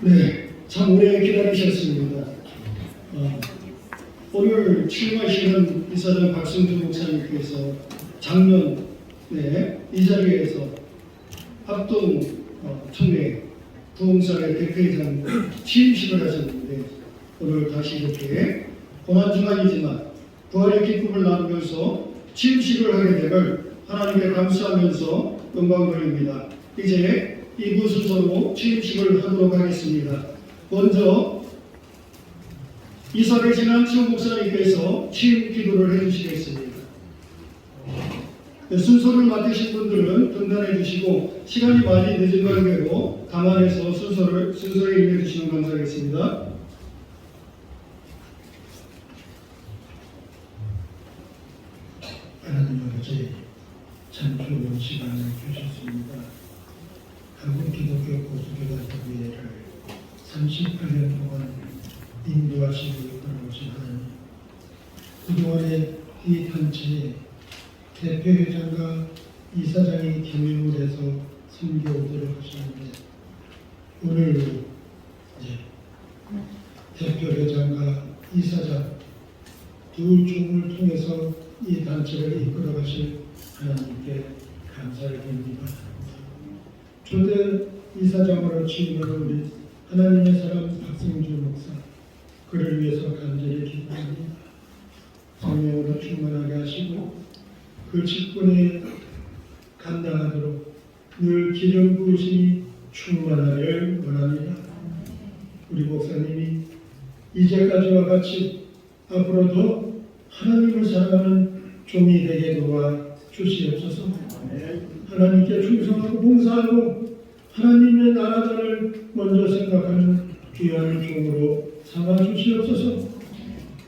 네, 참 오래 기다리셨습니다. 오늘 출마하시는 이사장 박승주 목사님께서 작년 이 자리에서 합동 총회 부흥사회 대표이사장 취임식을 하셨는데 오늘 다시 이렇게 고난주간이지만 부활의 기쁨을 나누면서 취임식을 하게 됨을 하나님께 감사하면서 영광 돌립니다. 이제 이부 순서로 취임식을 하도록 하겠습니다. 먼저 이사회 진한치호 목사님께서 취임 기도를 해주시겠습니다. 순서를 맡으신 분들은 등단해 주시고 시간이 많이 늦은 관계로 감안해서 순서에 임해 주시면 감사하겠습니다. 하나님 아버지, 참 좋은 시간을 주셨습니다. 한국 기독교 보수교단 협의회를 38년 동안 인도하시고 이끌어오신 하나님, 그동안에 이 단체의 대표회장과 이사장이 겸임을 해서 섬겨오도록 하셨는데 오늘로 이제 대표회장과 이사장 두 종을 통해서 이 단체를 이끌어가실 하나님께 감사를 드립니다. 초대 이사장으로 취임하는 우리 하나님의 사람 박승주 목사, 그를 위해서 간절히 기도합니다. 성령으로 충만하게 하시고 그 직분에 감당하도록 늘 기름 부으심이 충만하기를 원합니다. 우리 목사님이 이제까지와 같이 앞으로도 하나님을 사랑하는 종이 되게 도와 주시옵소서. 하나님께 충성하고 봉사하고 하나님의 나라를 먼저 생각하는 귀한 종으로 삼아 주시옵소서.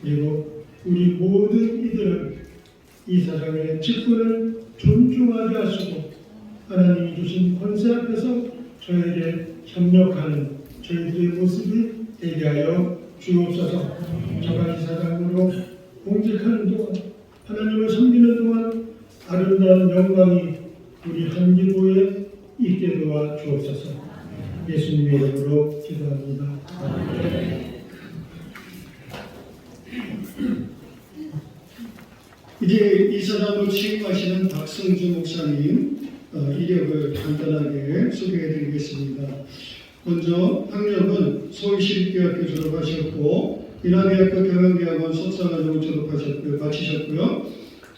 그리고 우리 모든 이들은 이사장의 직분을 존중하게 하시고 하나님이 주신 권세 앞에서 저에게 협력하는 저희들의 모습이 되게 하여 주옵소서. 저가 이사장으로 공직하는 동안 하나님을 섬기는 동안 아름다운 영광이 우리 한기도에 있게 도와 주옵소서. 예수님의 이름으로 기도합니다. 이제 이사장으로 취임하시는 박승주 목사님 이력을 간단하게 소개해드리겠습니다. 먼저 학력은 서울시립대학교 졸업하셨고 인하대학교 경영대학원 석사과정 졸업하셨고요. 마치셨고요.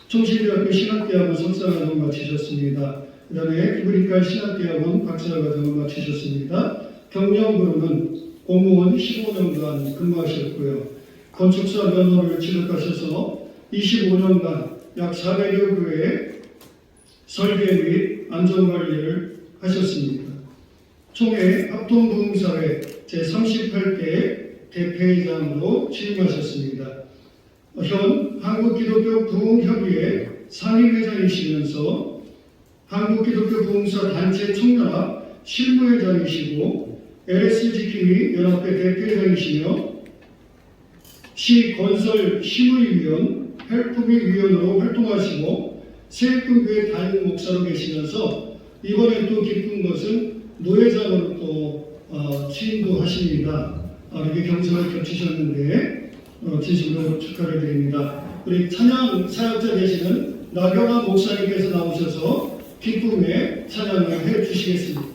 총신대학교 신학대학원 석사과정 마치셨습니다. 그 다음에 피브리카 신학대학원 박사과정을 마치셨습니다. 경영부로는 공무원 15년간 근무하셨고요. 건축사 면허를 취득하셔서 25년간 약 400여 교회의 설계 및 안전관리를 하셨습니다. 총회 합동부흥사회 제38대 대표회장으로 취임하셨습니다. 현 한국기독교 부흥협의회 상임회장이시면서 한국기독교 부흥사 단체 총연합 실무회장이시고 LS지킴이 연합회 대표회장이시며 시건설 심의위원 헬프미 위원으로 활동하시고 세금교회 담임 목사로 계시면서 이번에 또 기쁜 것은 노회장으로 또 취임도 하십니다. 이렇게 경선을 겹치셨는데 진심으로 축하를 드립니다. 우리 찬양 사역자 되시는 나경화 목사님께서 나오셔서 기쁨의 찬양을 해주시겠습니다.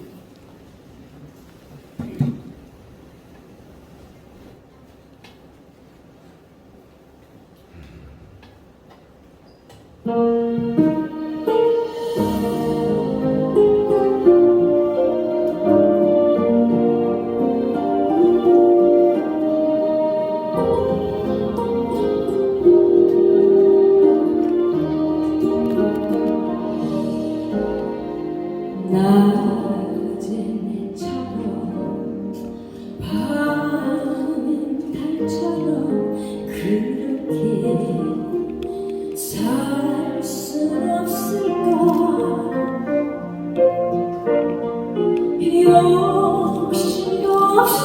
욕심도 없이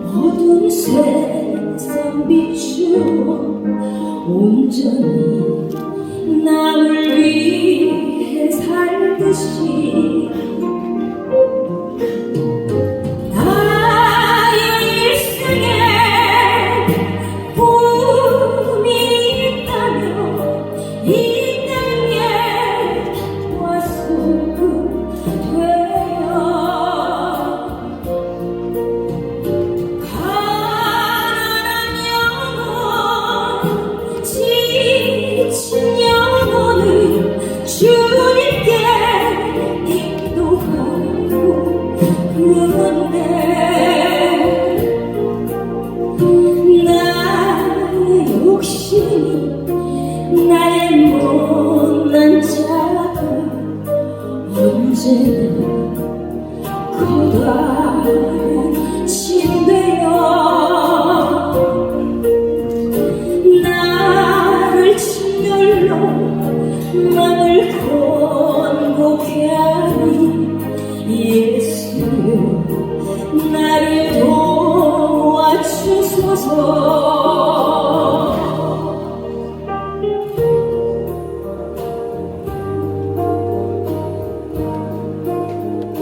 어두운 세상 비추어 온전히 나를 위해 살듯이 언제나 커다란 침대여 나를 짓눌러 맘을 건고케 하니 예수 나를 도와주소서.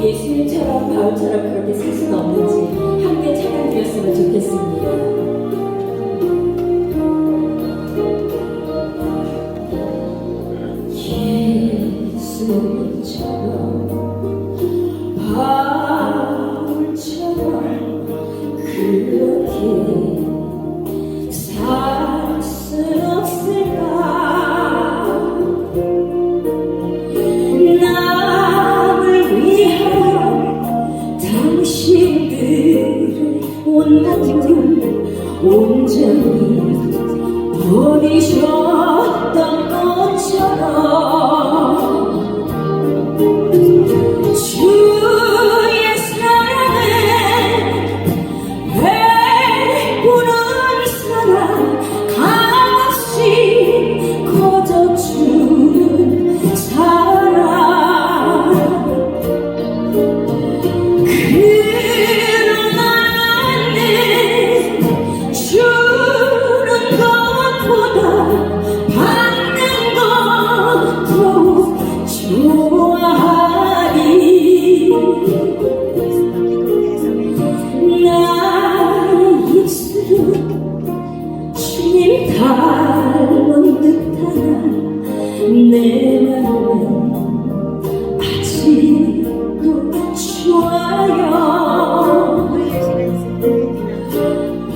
예수님처럼 바울처럼 그렇게 살 수는 없는지 함께 찬양드렸으면 좋겠습니다. 예수님처럼 바울처럼 그렇게 살 순 없을까. 남을 위하여 당신들을 온전히 버리셨던 것처럼 주의 사랑을 베푸는 사랑 값없이 거저주는 사랑 그런 나는 주는 것보다 받는 것 더욱 좋아하니 나의 입술은 주님 닮은 듯하나 내 마음은 아직도 좋아요.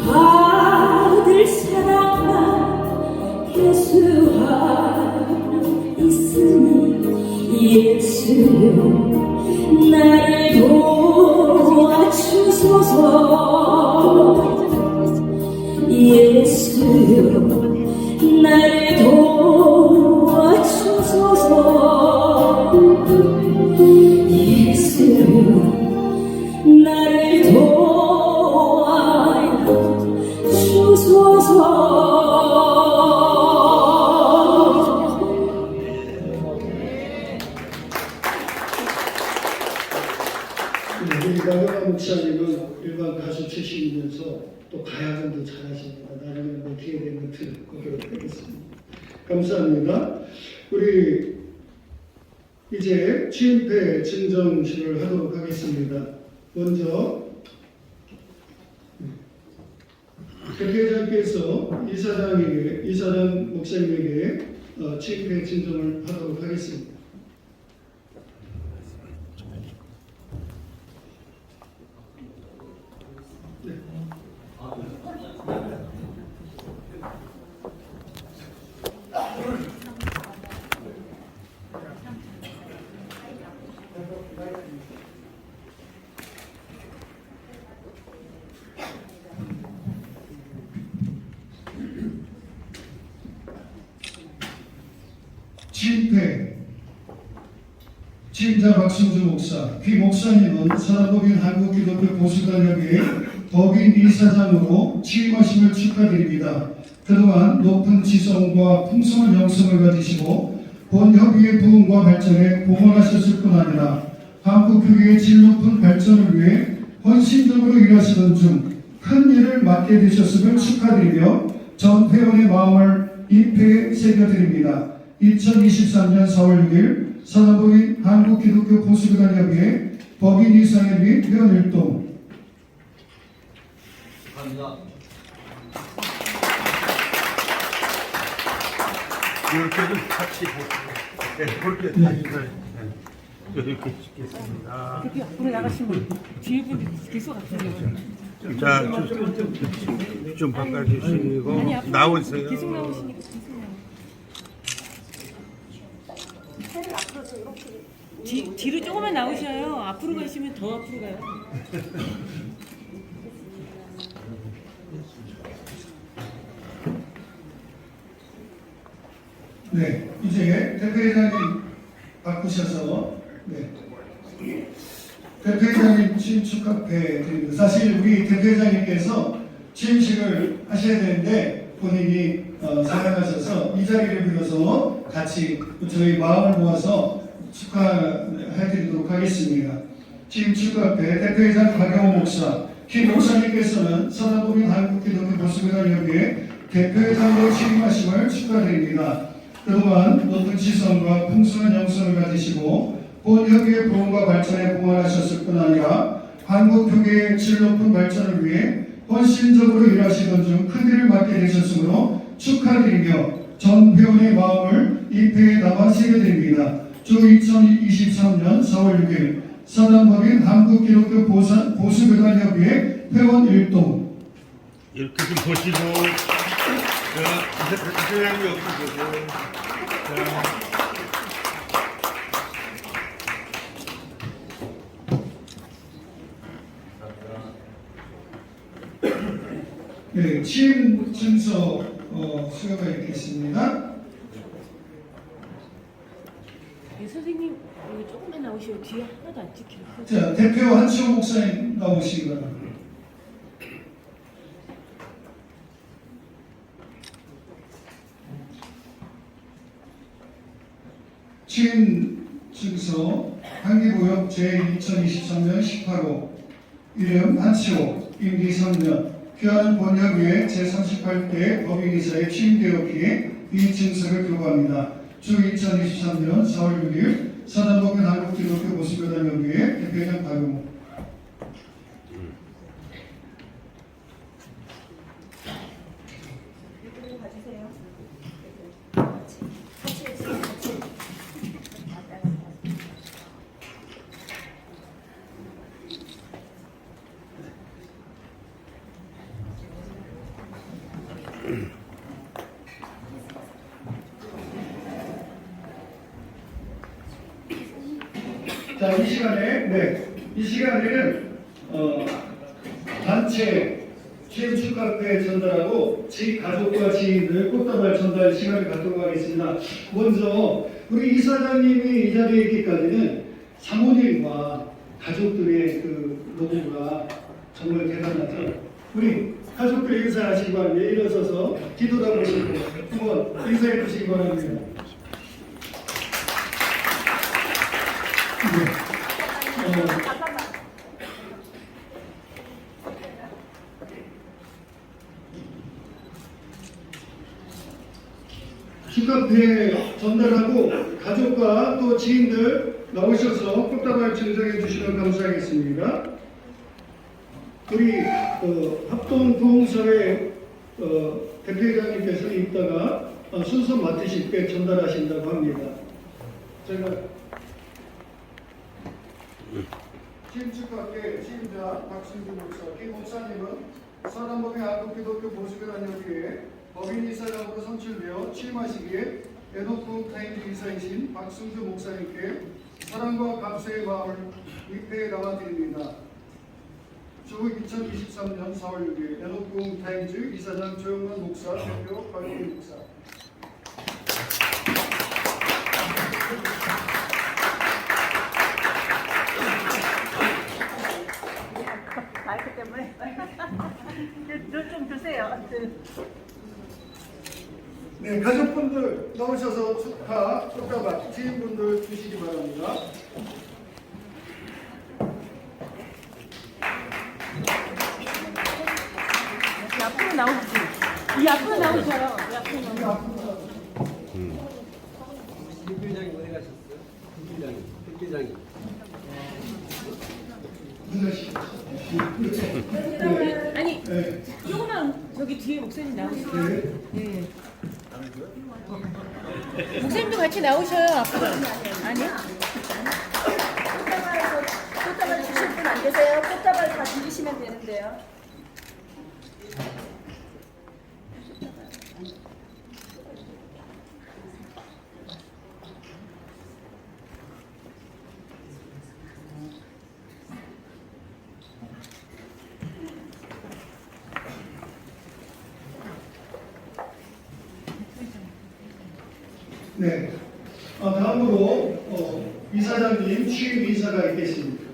받을 사랑만 예수하나 있으니 예수여 나를 도와주소서. 예수여 나를 도와주소서. 예수여 나를 도와주소서. 우리 나경원 목사님은 일반 가수 출신이면서 또 가야금도 잘하십니다. 나중에 뭐 기회 되면 듣도록 하겠습니다. 감사합니다. 우리 이제 취임패 증정식을 하도록 하겠습니다. 먼저 대표장께서 이사장 목사님에게 취임패 증정을 하도록 하겠습니다. 취임자 박승주 목사, 귀 목사님은 산업법인 한국기독교 보수단협의 법인 이사장으로 취임하심을 축하드립니다. 그동안 높은 지성과 풍성한 영성을 가지시고 본 협의의 부흥과 발전에 공헌하셨을 뿐 아니라 한국교회의 질 높은 발전을 위해 헌신적으로 일하시는 중 큰 일을 맡게 되셨음을 축하드리며 전 회원의 마음을 입회에 새겨드립니다. 2023년 4월 6일 산업법인 한국기독교 보수단협의 법인 이사회 및 회원활동. 감사합니다. 이렇게도 같이 그렇게 이렇게 찍겠습니다. 이렇게 앞으로 나가시면 뒤에 분들이 계속 앞서요. 자, 좀 바꿔주시고 나오세요. 계속 나오시니까 계속 나와요. 뒤로 조금만 나오셔요. 앞으로 가시면 더 앞으로 가요. 네, 이제 대표회장님 바꾸셔서 대표회장님 취임 축하해 드립니다. 사실 우리 대표회장님께서 취임식을 하셔야 되는데 본인이 사랑하셔서 이 자리를 빌어서 같이 저희 마음을 모아서 축하해 드리도록 하겠습니다. 취임 축하회 대표회장 박영호 목사, 김 목사님께서는 선한국민 한국기독교 보수교단협의회 대표회장으로 취임하심을 축하드립니다. 그동안 높은 지성과 풍성한 영성을 가지시고 본 협의의 부흥과 발전에 봉헌하셨을 뿐 아니라 한국 교계의 질 높은 발전을 위해 헌신적으로 일하시던 중 큰 일을 맡게 되셨으므로 축하드리며 전 회원의 마음을 이 패에 담아 새겨드립니다. 주 2023년 4월 6일 선한법인 한국기독교 보수교단협의회 회원 일동. 이렇게 좀 보시고 이사장님 옆에 보세요. 네, 취임 증서 수여가 있겠습니다. 네, 선생님 여기 조금만 나오시고 뒤에 하나도 안 찍혀요. 자, 대표 한치호 목사님 나오시기 바랍니다. 취임 증서 한기구역 제2023년 18호 이름 한치호 임기 3년 귀한 본협의회 제38대 법인이사에 취임되었기에 이 증서를 교부합니다. 주 2023년 4월 6일 선한법인 한국기독교 보수교단협의회 대표회장 박용호. 자, 이 시간에는 단체 취임 축하회 전달하고 가족과 지인들 꽃다발 전달 시간을 갖도록 하겠습니다. 먼저 우리 이사장님이 이 자리에 있기까지는 사모님과 가족들의 그 노고가 정말 대단하죠. 우리 가족들 인사하시기 바랍니다. 일어서서 기도다 보시고 한번 인사해 주시기 바랍니다. 축하회 전달하고 가족과 또 지인들 나오셔서 꽃다발 증정해 주시면 감사하겠습니다. 우리 합동부흥사회 대표회장님께서는 이따가 순서 맡으실 때 전달하신다고 합니다. 제가 취임 축하회 취임자 박승주 목사, 김 목사님은 선한법인 한국기독교 보수교단협의회 법인이사장으로 선출되어 취임하시기에 에녹부 타임즈 이사이신 박승주 목사님께 사랑과 감사의 마음을 위패에 담아드립니다. 주 2023년 4월 6일 에녹부 타임즈 이사장 조영만 목사, 대표 박용희 목사. 마이크 때문에 눈좀 주세요. 네, 가족분들 나오셔서 축하, 꽃다발, 지인분들 주시기 바랍니다. 이 앞으로 나오시죠. 이 앞으로 나오셔요. 이 앞으로 나오셔요. 대표장이 어디 가셨어요? 대표장이. 아니 네. 조금만 저기 뒤에 목사님 나오시죠. 네. 목사님도 같이 나오셔요. 앞으로. 아니요? 꽃다발 주실 분 안 계세요? 꽃다발 다 드리시면 되는데요. 네. 다음으로 이사장님 취임 인사가 있겠습니다.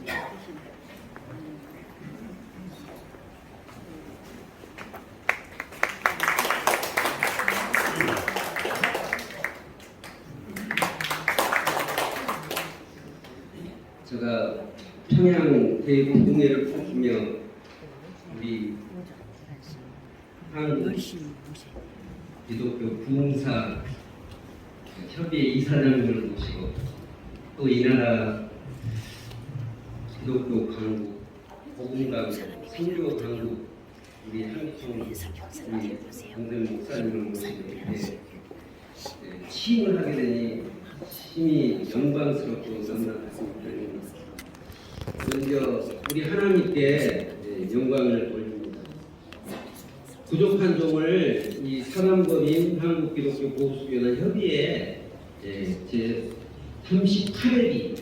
평양 대공동회를 꿈꾸며 우리 한국 기독교 부흥사 협의회 이사장님을 모시고 또 이 나라 기독교 강국, 복음 강국, 선교 강국 우리 한기총 우리 강들 목사님을 모시고 이렇게 취임을 하게 되니 심히 영광스럽고 너무나 가슴이 떨립니다. 먼저 우리 하나님께 영광을 돌립니다. 부족한 종을 이 사단법인 한국기독교 보수교단 협의회 제 38회기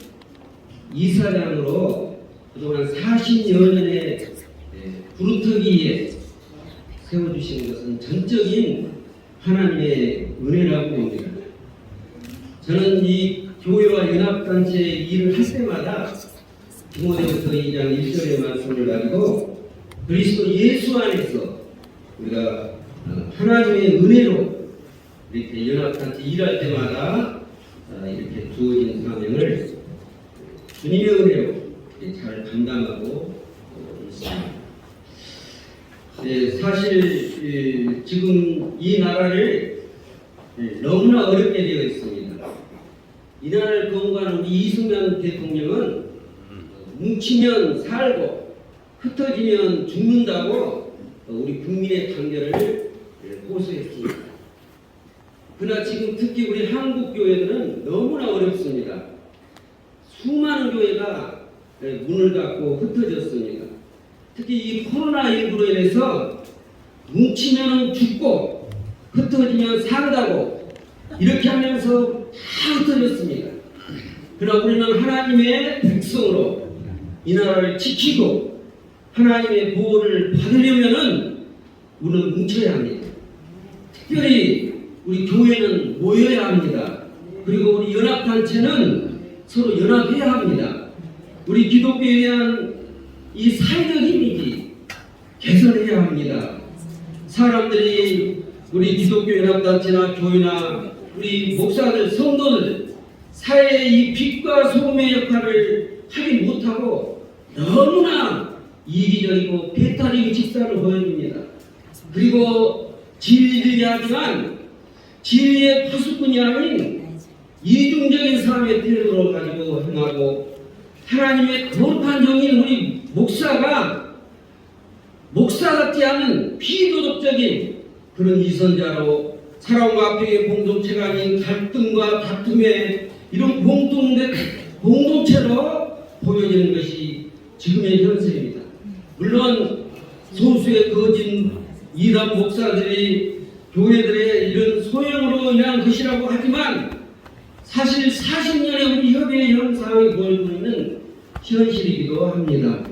이사장으로 그동안 40여 년의 구루터기에 세워주신 것은 전적인 하나님의 은혜라고 봅니다. 저는 이 교회와 연합단체 일을 할 때마다 디모데후서 2장 1절의 말씀을 가지고 그리스도 예수 안에서 우리가 하나님의 은혜로 이렇게 연합단체 일할 때마다 이렇게 주어진 사명을 주님의 은혜로 잘 감당하고 있습니다. 사실 지금 이 나라를 너무나 어렵게 되어 있습니다. 이 나라를 건국한 우리 이승만 대통령은 뭉치면 살고 흩어지면 죽는다고 우리 국민의 단결을 호소했습니다. 그러나 지금 특히 우리 한국 교회들은 너무나 어렵습니다. 수많은 교회가 문을 닫고 흩어졌습니다. 특히 이 코로나19로 인해서 뭉치면 죽고 흩어지면 산다고 이렇게 하면서 다 흩어졌습니다. 그러나 우리는 하나님의 백성으로 이 나라를 지키고 하나님의 보호를 받으려면은 우리는 뭉쳐야 합니다. 특별히 우리 교회는 모여야 합니다. 그리고 우리 연합단체는 서로 연합해야 합니다. 우리 기독교에 대한 이 사회적 이미지 개선해야 합니다. 사람들이 우리 기독교 연합단체나 교회나 우리 목사들, 성도들 사회의 이 빛과 소금의 역할을 하지 못하고 너무나 이기적이고 배타적인 직사를 보여줍니다. 그리고 진리하지만 진리의 파수꾼이 아닌 이중적인 삶의 태도를 가지고 행하고 하나님의 거룩한 종인 우리 목사 같지 않은 비도덕적인 그런 이선자로 사랑과 평의 공동체가 아닌 갈등과 다툼의 이런 공동체로 보여지는 것이 지금의 현실입니다. 물론 소수의 거짓 이단 목사들이 교회들의 이런 소형으로 인한 것이라고 하지만 사실 40년의 우리 협의의 현상이 보여주고 있는 현실이기도 합니다.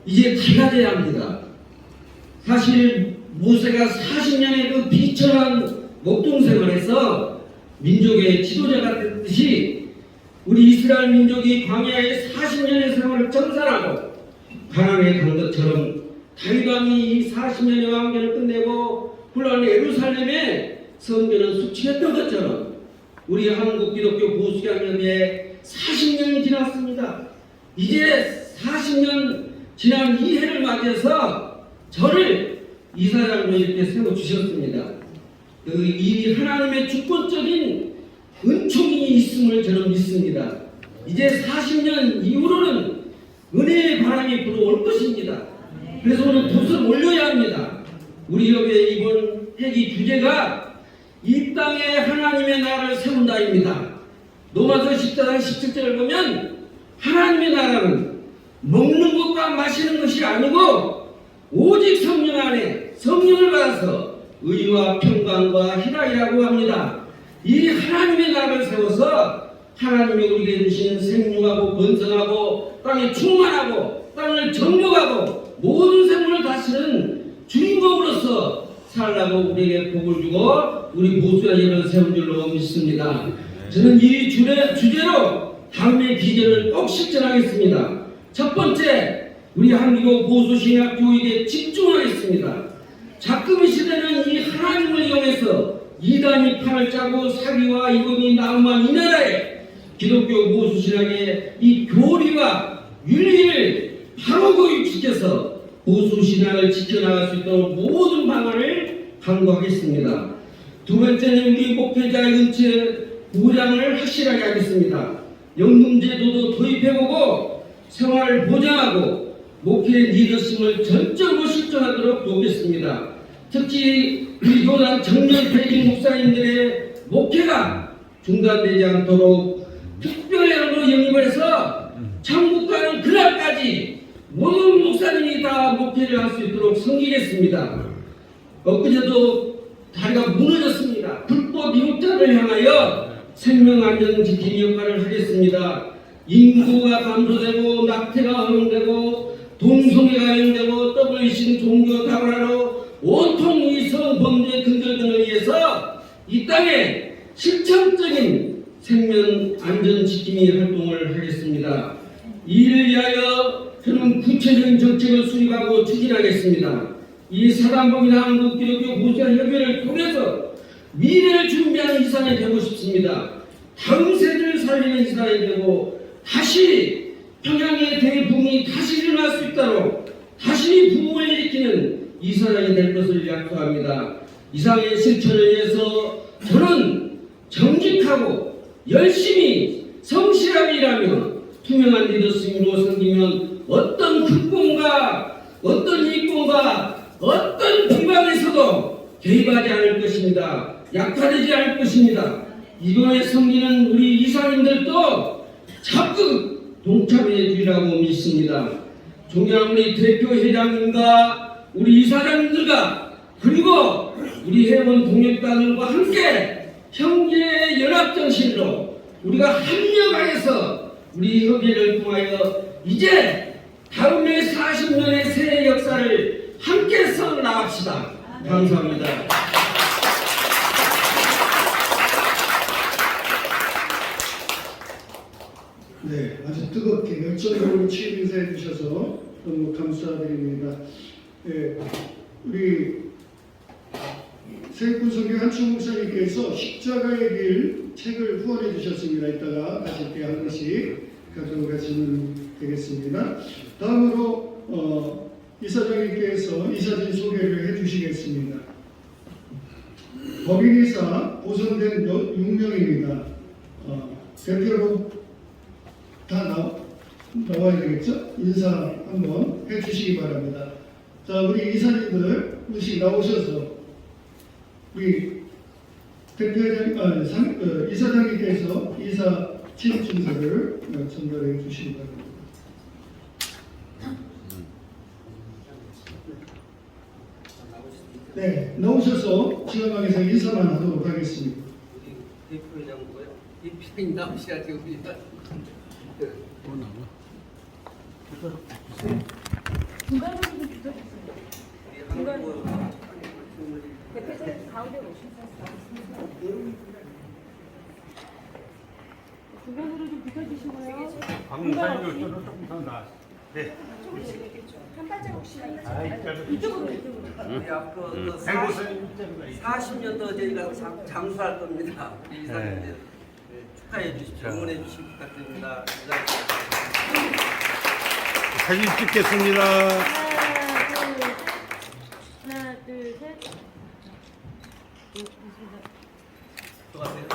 이제 달라져야 합니다. 사실 모세가 40년의 그 비천한 목동생활에서 민족의 지도자가 됐듯이 우리 이스라엘 민족이 광야의 40년의 생활을 정산하고 가나안에 간 것처럼 다윗 왕이 이 40년의 왕년을 끝내고 훌륭한 예루살렘에 성전을 수축했던 것처럼 우리 한국 기독교 보수교단협의회 40년이 지났습니다. 이제 40년 지난 이 해를 맞이해서 저를 이사장으로 이렇게 세워주셨습니다. 이 하나님의 주권적인 은총이 있음을 저는 믿습니다. 이제 40년 이후로는 은혜의 바람이 불어올 것입니다. 그래서 오늘 돛을 올려야 합니다. 우리 협의회 이번 회기 주제가 이 땅에 하나님의 나라를 세운다입니다. 로마서 14장 17절을 보면 하나님의 나라는 먹는 것과 마시는 것이 아니고 오직 성령 안에 성령을 받아서 의와 평강과 희락이라고 합니다. 이 하나님의 나라를 세워서 하나님이 우리에게 주신 생육하고 번성하고 땅에 충만하고 땅을 정복하고 모든 생물을 다스리는 주인공으로서 살라고 우리에게 복을 주고 우리 보수의 예를 세운 줄로 믿습니다. 저는 이 주제로 다음의 비전을 꼭 실천하겠습니다. 첫 번째, 우리 한국교 보수신약 교육에 집중하겠습니다. 자금의 시대는 이 하나님을 이용해서 이단이 판을 짜고 사기와 이범이 난무한 이 나라에 기독교 보수 신앙의 이 교리와 윤리를 바로 교육시켜서 보수 신앙을 지켜나갈 수 있도록 모든 방안을 강구하겠습니다. 두 번째는 우리 목회자의 은퇴 보장을 확실하게 하겠습니다. 연금제도도 도입해보고 생활을 보장하고 목회 리더십을 전적으로 실천하도록 돕겠습니다. 특히 우리 교단 청년 퇴직 목사님들의 목회가 중단되지 않도록 특별회원으로 영입을 해서 천국 가는 그날까지 모든 목사님이 다 목회를 할 수 있도록 섬기겠습니다. 엊그제도 다리가 무너졌습니다. 불법 이국자를 향하여 생명안전 지킴이 역할을 하겠습니다. 인구가 감소되고 낙태가 허용되고 동성애가 허용되고 WC 종교 다문화로 온통 이 성범죄 근절 등을 위해서 이 땅에 실천적인 생명 안전 지킴이 활동을 하겠습니다. 이를 위하여 저는 구체적인 정책을 수립하고 추진하겠습니다. 이 사단법인 한국기독교 보수협의회를 통해서 미래를 준비하는 이사람이 되고 싶습니다. 다음 세대를 살리는 이사람이 되고 다시 평양의 대붕이 다시 일어날 수 있도록 다시 부흥을 일으키는 이사람이 될 것을 약속합니다. 이상의 실천을 위해서 저는 정직하고 열심히 성실하게 일하며 투명한 리더십으로 섬기면 어떤 극공과 어떤 이권과 어떤 비방에서도 개입하지 않을 것입니다. 약화되지 않을 것입니다. 이번에 섬기는 우리 이사님들도 적극 동참해 주리라고 믿습니다. 존경하는 우리 대표 회장님과 우리 이사장님들과 그리고 우리 회원 동역단들과 함께 형제의 연합정신으로 우리가 합력하여서 우리 협의를 통하여 이제 다음의 40년의 새해 역사를 함께 써 나갑시다. 감사합니다. 네, 아주 뜨겁게 열정적으로 취임 인사해 주셔서 너무 감사드립니다. 네, 우리 세군 성교 한충 목사님께서 십자가의 길 책을 후원해 주셨습니다. 이따가 가실 때 한 번씩 가져가시면 되겠습니다. 다음으로 이사장님께서 이사진 소개를 해주시겠습니다. 법인이사 보선된 6명입니다. 대표로 다 나와야 되겠죠? 인사 한번 해주시기 바랍니다. 자, 우리 이사님들 혹시 나오셔서 우리 대표회장, 이사장님께서 이사 취임증서를 전달해 주시기 바랍니다. 네, 나오셔서 지원방에서 인사만 하도록 하겠습니다. 대표회장 뭐요? 대표님 나오셔야지 우리가. 중간으로 좀 붙여주세요. 대표님 가운데 오셔서 중간으로 좀 붙여주시고요. 방금 사진도 조금 더 나. 네. 한 발짝 혹시 이쪽으로. 우리 앞으로 또 행보선 40년도 저희가 장수할 겁니다. 우리 이사님들 네. 축하해 주십시오. 응원해 주시기 부탁드립니다. 사진 찍겠습니다. 하나, 둘, 셋. 수고하세요.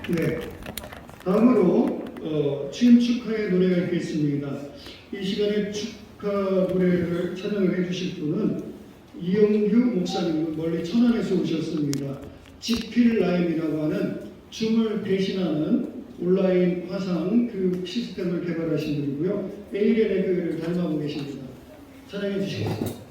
네, 다음으로 취임 축하의 노래가 있겠습니다. 이 시간에 축하 노래를 찬양을 해주실 분은 이영규 목사님, 멀리 천안에서 오셨습니다. 지필라임이라고 하는 줌을 대신하는 온라인 화상 교육 시스템을 개발하신 분이고요. 에이렌의 교회를 닮아오고 계십니다. 찬양해 주시겠습니다.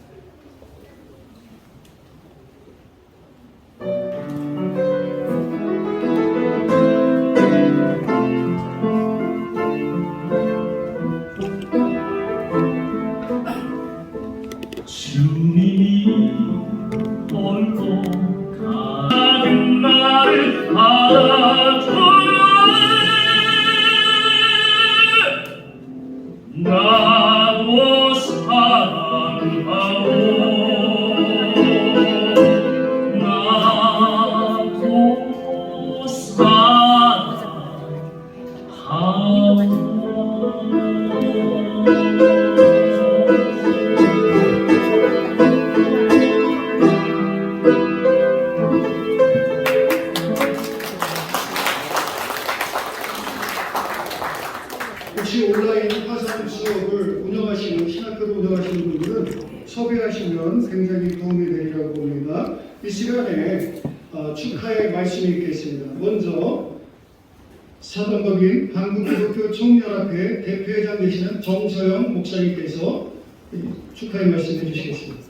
주님이 옳고 가는 나를 알아줘요. 나도 사랑하네. 있습니다. 이 시간에 축하의 말씀이 있겠습니다. 먼저 사단법인 한국기독교 총연합회 대표회장 되시는 정서영 목사님께서 축하의 말씀해 주시겠습니다.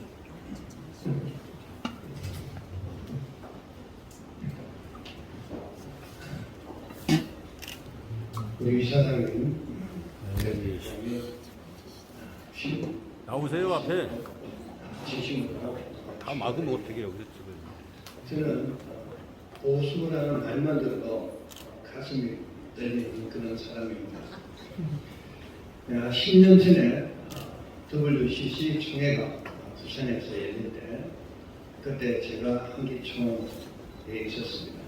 우리 이사장님, 나오세요 앞에. 진심으로 다 막으면 어떻게 해요? 그랬지. 저는 보수라는 말만 들어도 가슴이 떨리는 그런 사람입니다. 10년 전에 WCC 총회가 부산에서 열릴 때 그때 제가 한기총에 있었습니다.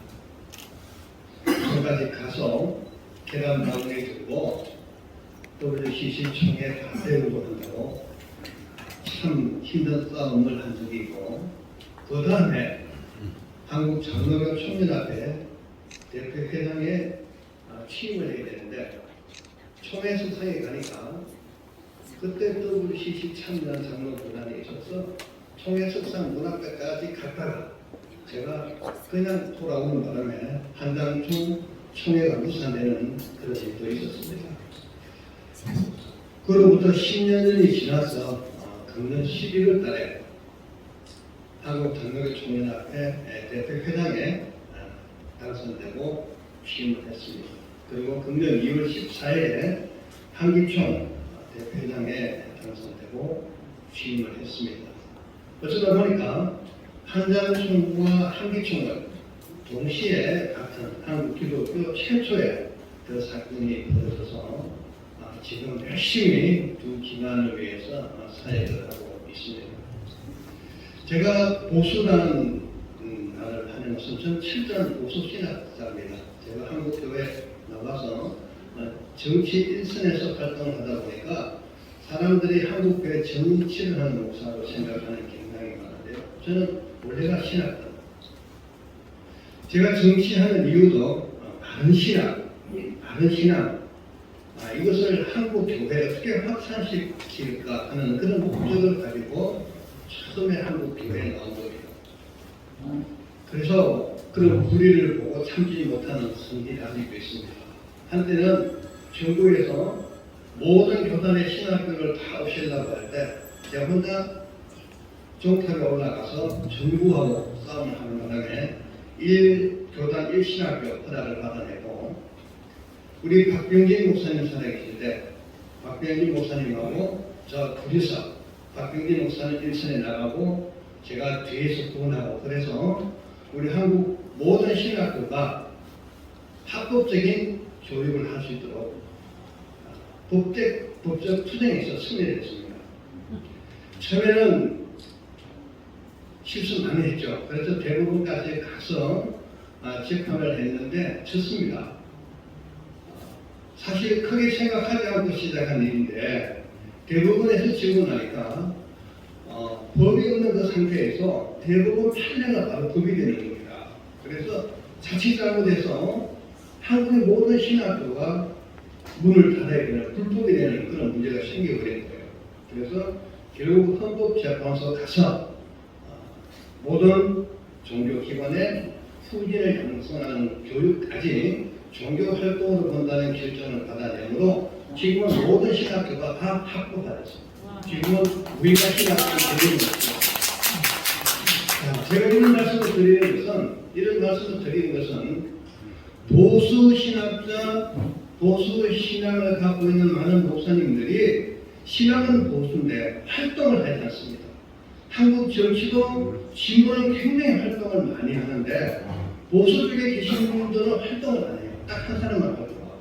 부산까지 가서 계란 바구니 들고 WCC 총회 반대로 한다고 참 힘든 싸움을 한 적이 있고, 그 다음에 한국 장로교 총연합회 대표회장에 취임을 해야 되는데 총회 수상에 가니까 그때 WCC 참여한 장로교단에 있어서 총회 수상 문 앞에까지 갔다가 제가 그냥 돌아오는 바람에 한장중 총회가 무산되는 그런 일도 있었습니다. 그로부터 10년이 지나서 금년 11월 달에 한국 장로교 총연합회 대표회장에 당선되고 취임을 했습니다. 그리고 금년 2월 14일에 한기총 대표회장에 당선되고 취임을 했습니다. 어쩌다 보니까 한장총과 한기총을 동시에 같은 한국 기독교 최초의 그 사건이 벌어져서 지금 열심히 두 기관을 위해서 사역을 하고 있습니다. 제가 보수라는 말을 하는 것은 전 철저한 보수 신학자입니다. 제가 한국교회 나와서 정치 일선에서 활동을 하다 보니까 사람들이 한국교회 정치를 하는 목사로 생각하는 경향이 많은데요. 저는 원래가 신학자. 제가 정치하는 이유도 바른 신학, 이것을 한국 교회에 어떻게 확산시킬까 하는 그런 목적을 가지고 처음에 한국 교회에 나온 겁니다. 그래서 그런 불의를 보고 참지 못하는 성질이 아직도 있습니다. 한때는 전국에서 모든 교단의 신학교를 다 오시려고 할 때 제가 혼자 종탑에 올라가서 전부하고 싸움을 하는 바람에 1교단 1신학교 허락을 받아내고, 우리 박병진 목사님 살아계실 때 박병진 목사님하고 저 둘이서 박병진 목사님 일선에 나가고 제가 뒤에서 구원하고, 그래서 우리 한국 모든 신학교가 합법적인 교육을 할 수 있도록 법적 투쟁에서 승리를 했습니다. 처음에는 실수 많이 했죠. 그래서 대법원까지 가서 재판을 했는데 졌습니다. 사실 크게 생각하지 않고 시작한 일인데 대법원에서 지고 나니까 법이 없는 그 상태에서 대법원 판례가 바로 법이 되는 겁니다. 그래서 자칫 잘못해서 한국의 모든 신학교가 문을 닫아야 되는, 불법이 되는 그런 문제가 생겨버린 거예요. 그래서 결국 헌법재판소 가서 모든 종교기관의 후진을 형성하는 교육까지 종교활동으로 본다는 결정을 받아내므로 지금은 모든 신학교가 다 합법화됐습니다. 지금은 우리가 신학교를 드리는 것입니다. 제가 이런 말씀을 드리는 것은 보수 신앙을 갖고 있는 많은 목사님들이 신앙은 보수인데 활동을 하지 않습니다. 한국 정치도 진보는 굉장히 활동을 많이 하는데 보수 쪽에 계신 분들은 활동을 안 해요. 딱 한 사람만 활동하고.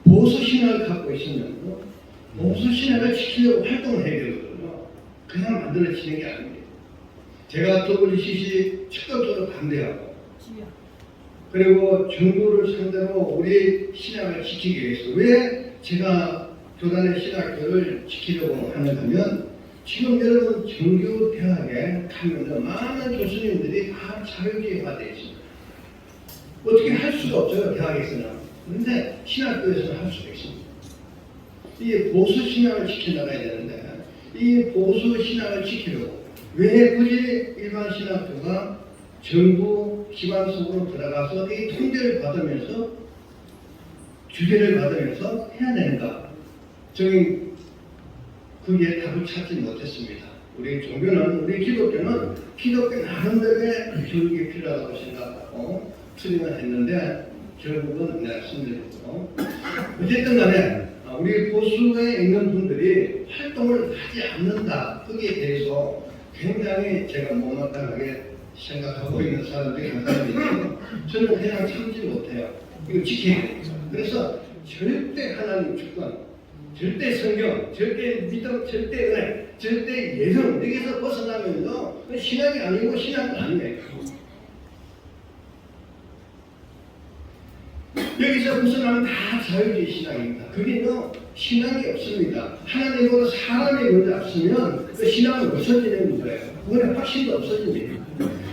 보수 신앙을 갖고 있으면 보수 신앙을 지키려고 활동을 해야 되거든요. 그냥 만들어지는 게 아닙니다. 제가 WCC 적극적으로 반대하고, 그리고 정부를 상대로 우리 신앙을 지키기 위해서, 왜 제가 교단의 신학교를 지키려고 하는가 하면, 지금 여러분 정교대학에 가면 많은 교수님들이 다 자유주의화되어 있습니다. 어떻게 할 수가 없어요, 대학에서는. 그런데 신학교에서는 할 수가 있습니다. 이 보수 신앙을 지켜나가야 되는데, 이 보수 신앙을 지키려고 왜 굳이 일반 신학교가 정부 기관 속으로 들어가서 이 통제를 받으면서 규제를 받으면서 해야 되는가? 저는 그게 답을 찾지 못했습니다. 우리 종교는, 우리 기독교는 기독교 나름대로의 교육이 필요하다고 생각하고 수립을 했는데 결국은 말씀드렸고 어쨌든 간에 우리 보수에 있는 분들이 활동을 하지 않는다. 거기에 대해서 굉장히 제가 못마땅하게 생각하고 있는 사람들이 한 사람이 있어요. 저는 그냥 참지 못해요. 이거 지켜야 됩니다. 그래서 절대 하나님 주권, 절대 성경, 절대 믿음, 절대 은혜, 절대 예성 여기서 벗어나면요 신앙이 아니고 신앙도 아니에요. 여기서 벗어나면 다 자유주의 신앙입니다. 거기는 신앙이 없습니다. 하나님보다 사람이 먼저 앞서면 그 신앙은 없어지는 거예요. 그거는 확신도 없어집니다.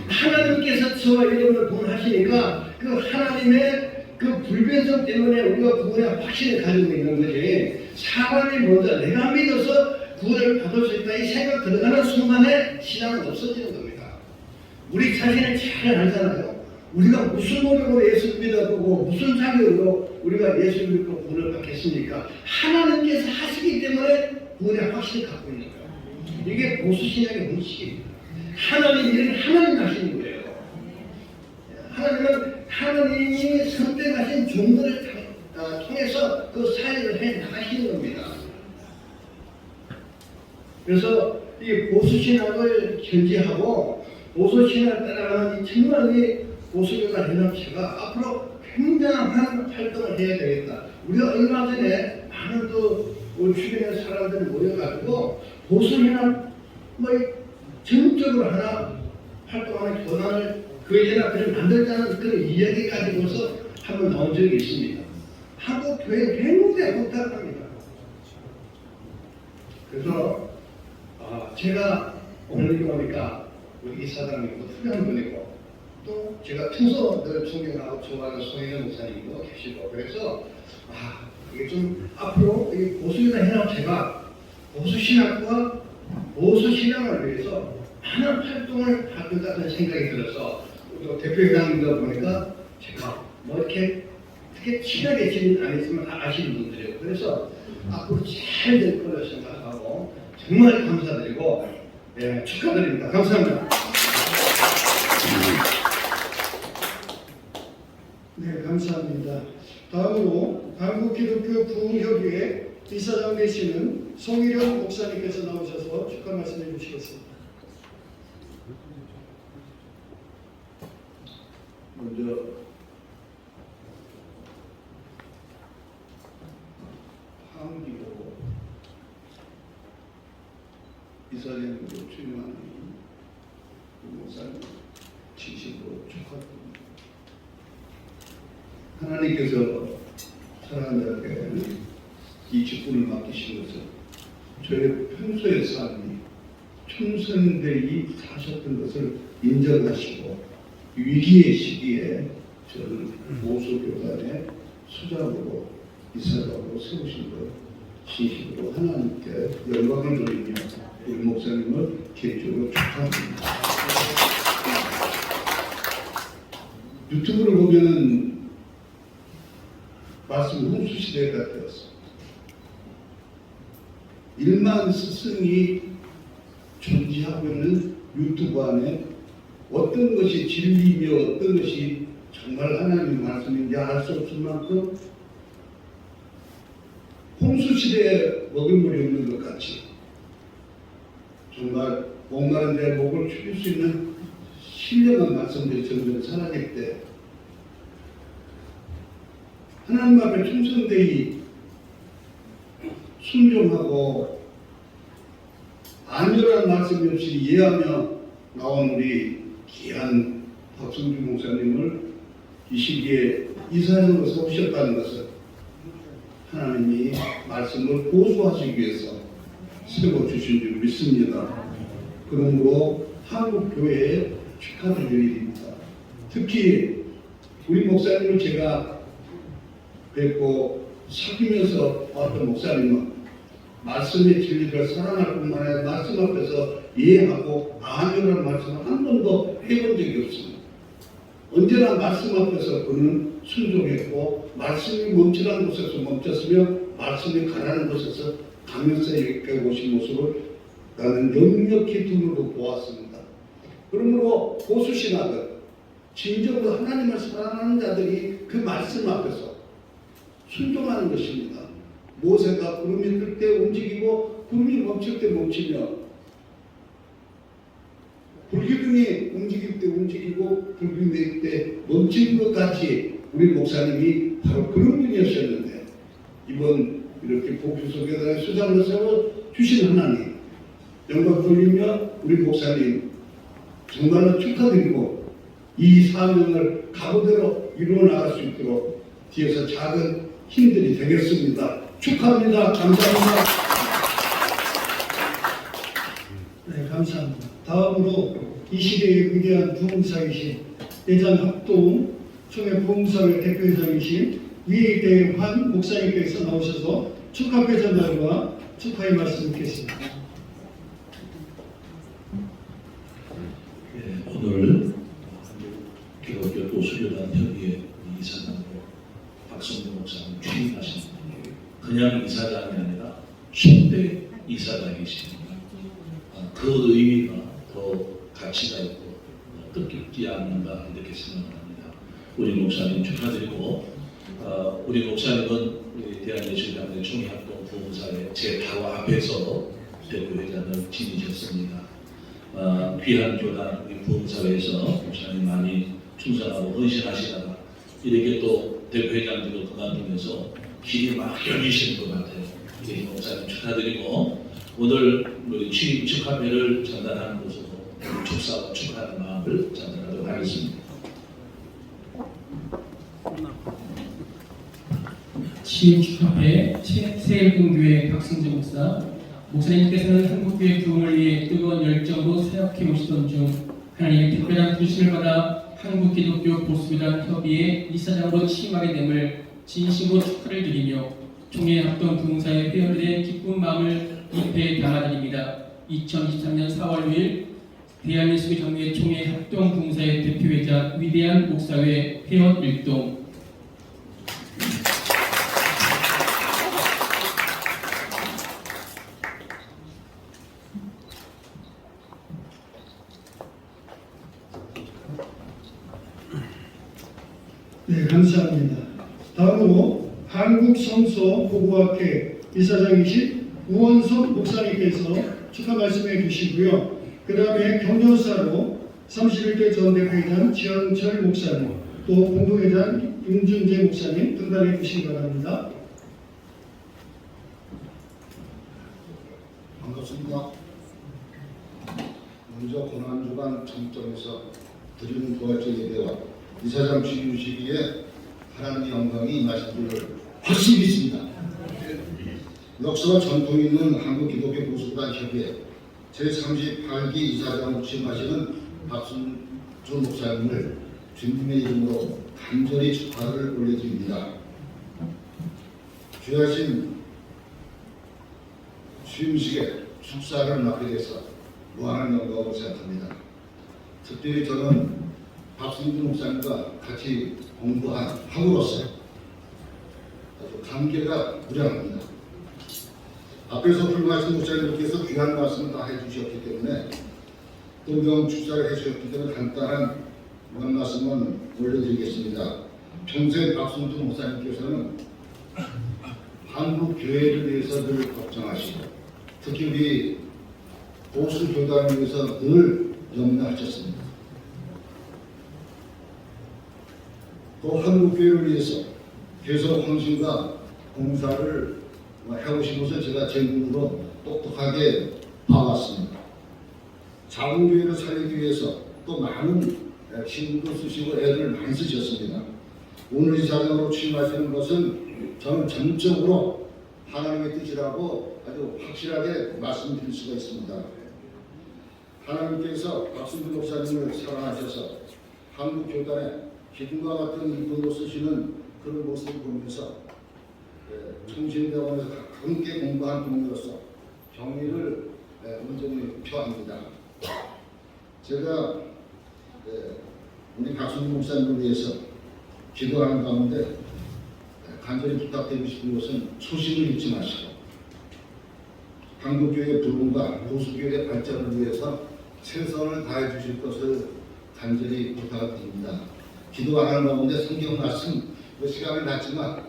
하나님께서 저와 여러분을 구원하시니까 그 하나님의 그 불변성 때문에 우리가 구원의 확신을 가지고 있는 거지. 사람이 먼저 내가 믿어서 구원을 받을 수 있다 이 생각 들어가는 순간에 신앙은 없어지는 겁니다. 우리 자신을 잘 알잖아요. 우리가 무슨 노력으로 예수를 믿어보고 무슨 자격으로 우리가 예수를 믿고 구원을 받겠습니까? 하나님께서 하시기 때문에 구원의 확신을 갖고 있는 거예요. 이게 보수신앙의 원칙입니다. 하나님 일은 하나님 하시는 거예요. 하나님은 하나님이 선택하신 종들을 통해서 그 사역을 해 나가시는 겁니다. 그래서 이 보수신학을 견지하고 보수신학을 따라가는 이 청년이 보수교단 연합체가 앞으로 굉장한 활동을 해야 되겠다. 우리가 얼마 전에 많은 우리 주변의 사람들이 모여가지고 보수연합 전적으로 하나 활동하는 교단을 그 연합회를 만들자는 그런 이야기 가지고서 한번 나온 적이 있습니다. 한국 교회 굉장히 부탁합니다. 그래서 제가 오늘 이렇게 보니까 우리 이사장님도 훌륭한 분이고 또 제가 평소 늘 존경하고 좋아하는 송혜연 목사님도 계시고 그래서 이게 좀 앞으로 이 보수연합 연합체가 보수신학과 보수신앙을 위해서 많은 활동을 할 것 같은 생각이 들어서 또 대표회장님다 보니까 제가 이렇게 크게 친하게 지는 아니지만 다 아시는 분들이에요. 그래서 앞으로 잘 될 거라 생각하고 정말 감사드리고 축하드립니다. 감사합니다. 네, 감사합니다. 다음으로 한국기독교 부흥협의회 이사장 되시는 송일영 목사님께서 나오셔서 축하 말씀해 주시겠습니다. 먼저 한기고 이사장으로 출마하는 목사님 진심으로 축하드립니다. 하나님께서 사람들에게 이 직분을 맡기신 것은 저의 평소의 삶이 충성되이 사셨던 것을 인정하시고 위기의 시기에 저를 보수교단의 수장으로 이사장으로 세우신 것 진심으로 하나님께 영광을 돌리며 우리 목사님을 개인적으로 축하합니다. 유튜브를 보면은 말씀 홍수시대가 되었습니다. 일만 스승이 존재하고 있는 유튜브 안에 어떤 것이 진리이며 어떤 것이 정말 하나님의 말씀인지 알 수 없을 만큼 홍수시대에 먹을물이 없는 것 같이 정말 목마른 내 목을 축일 수 있는 신령한 말씀들이 점점 사라질 때 하나님 앞에 충성되이 순종하고 안전한 말씀 없이 이해하며 나온 우리 귀한 박성주 목사님을 이 시기에 이사장으로 세우셨다는 것은 하나님이 말씀을 고수하시기 위해서 세워주신 줄 믿습니다. 그러므로 한국교회에 축하드릴 일입니다. 특히 우리 목사님을 제가 뵙고 사귀면서 봤던 목사님은 말씀의 진리를 사랑할 뿐만 아니라 말씀 앞에서 이해하고 아멘이라는 말씀을 한 번도 해본 적이 없습니다. 언제나 말씀 앞에서 그는 순종했고 말씀이 멈추라는 곳에서 멈췄으며 말씀이 가라는 곳에서 가면서 이렇게 오신 모습을 나는 역력히 눈으로 보았습니다. 그러므로 보수신학은 진정으로 하나님을 사랑하는 자들이 그 말씀 앞에서 순종하는 것입니다. 모세가 구름이 뜰 때 움직이고 구름이 멈출 때 멈추며 불기둥이 움직일 때 움직이고 불기둥이 낼 때 멈추는 것 같이 우리 목사님이 바로 그런 분이었었는데 이번 이렇게 복주소교단의 수장을 세워 주신 하나님 영광 돌리며 우리 목사님 정말로 축하드리고 이 사명을 가부대로 이루어 나갈 수 있도록 뒤에서 작은 힘들이 되겠습니다. 축하합니다. 감사합니다. 네, 감사합니다. 다음으로 이 시대의 위대한 부흥사이신 예장합동 총회 부흥사회 대표이사이신 위대환 목사님께서 나오셔서 축하회 전달과 축하의 말씀 듣겠습니다. 오늘 기독교 보수교단 협의회 이사장으로 박성준 목사님 취임하신 그냥 이사장이 아니라 초대 이사장이십니다. 그 의미가 더 가치가 있고 뜻깊지 않는가 이렇게 생각합니다. 우리 목사님 축하드리고 우리 목사님은 우리 대한예술가들 총회합동 부흥사회 제8화 앞에서 대표회장을 지니셨습니다. 귀한 교단 우리 부흥사회에서 목사님 많이 충성하고 헌신하시다가 이렇게 또 대표회장들도 그만두면서 길이 막 열리시는 것 같아요. 우리 목사님 축하드리고 오늘 우리 취임 축하회를 전달하는 곳으로 축사와 축하하는 마음을 전달하도록 하겠습니다. 취임 축하회 새일금교회 박승재 목사 목사님께서는 한국교회 부흥을 위해 뜨거운 열정으로 사역해 오시던 중 하나님의 특별한 부르심을 받아 한국기독교 보수교단 협의회 이사장으로 취임하게 됨을 진심으로 축하를 드리며 총회 합동 부흥사의 회원들의 기쁜 마음을 입회에 담아드립니다. 2023년 4월 6일 대한예수교장로회 총회 합동 부흥사의 대표회장 위대한 목사회 회원 일동 네, 감사합니다. 다음으로 한국성서보고학회 이사장이신 우원섭 목사님께서 축하 말씀해 주시고요. 그 다음에 격려사로 31대 전 대표회장 지현철 목사님, 또 공동회장 윤준재 목사님 등단해 주시기 바랍니다. 반갑습니다. 먼저 고난주간 정점에서 드리는 부활절 예배와 이사장 취임 시기에 하나님의 영광이 임하신 줄을 확실히 믿습니다. 역사와 전통이 있는 한국기독교 보수교단 협의회 제38기 이사장으로 취임하시는 박순준 목사님을 주님의 이름으로 간절히 축하를 올려드립니다. 귀하신 취임식에 축사를 맡게 돼서 무한한 영광으로 생각합니다. 특별히 저는 박승준 목사님과 같이 공부한 학우로서 아주 감개가 무량합니다. 앞에서 훌륭하신 목사님들께서 귀한 말씀을 다 해주셨기 때문에 동경 축사를 해주셨기 때문에 간단한 말씀만 올려드리겠습니다. 평소에 박승준 목사님께서는 한국 교회를 위해서 늘 걱정하시고 특히 우리 보수 교단을 위해서 늘 염려하셨습니다. 또 한국교회를 위해서 계속 헌신과 봉사를 해오신 것을 제가 제 눈으로 똑똑하게 봐왔습니다. 작은 교회를 살리기 위해서 또 많은 힘도 쓰시고 애를 많이 쓰셨습니다. 오늘 이 자리로 취임하시는 것은 저는 전적으로 하나님의 뜻이라고 아주 확실하게 말씀드릴 수가 있습니다. 하나님께서 박승준 목사님을 사랑하셔서 한국 교단에 기둥과 같은 일꾼으로 쓰시는 그런 모습을 보면서 통신대원에서 함께 공부한 분으로서 경의를 온전히 표합니다. 제가 우리 박순주 목사님을 위해서 기도하는 가운데 간절히 부탁드리고 싶은 것은 초심을 잊지 마시고 한국교회의 부흥과 보수교회의 발전을 위해서 최선을 다해 주실 것을 간절히 부탁드립니다. 기도하는 가운데 성경 말씀 시간이 났지만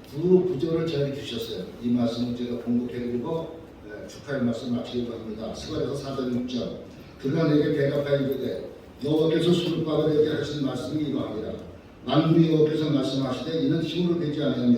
두 구절을 저에게 주셨어요. 이 말씀을 제가 공독해드리고 축하의 말씀 마치려고 합니다. 스가랴서 4장 6절 그가 내게 대답하여 이르되 여호와께서 술을 받아내게 하신 말씀이 이러합니다. 만군의 여호와께서 말씀하시되 이는 힘으로 되지 아니하며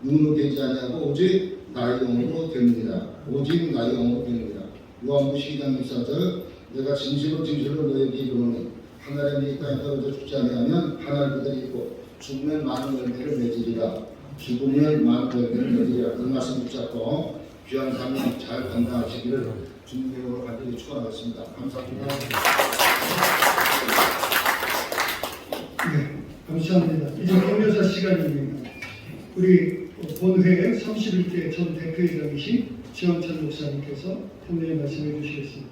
눈으로 되지 아니하고 오직 나의 영으로 됩니다. 오직 나의 영으로 됩니다. 요한복음 12장 24절 내가 진실로 너에게 이르노니 하늘에 네 땅에 떨어져 죽지 아니하면 하늘 그들이 있고 죽으면 많은 열매를 맺으리라. 죽으면 많은 열매를 맺으리라. 그 말씀 붙잡고 귀한 사명 잘 감당하시기를 주님의 이름으로 간절히 축원하겠습니다. 감사합니다. 네, 감사합니다. 이제 경려사 시간입니다. 우리 본회 31대 전 대표이사이신 지영찬 목사님께서 본회에 말씀해 주시겠습니다.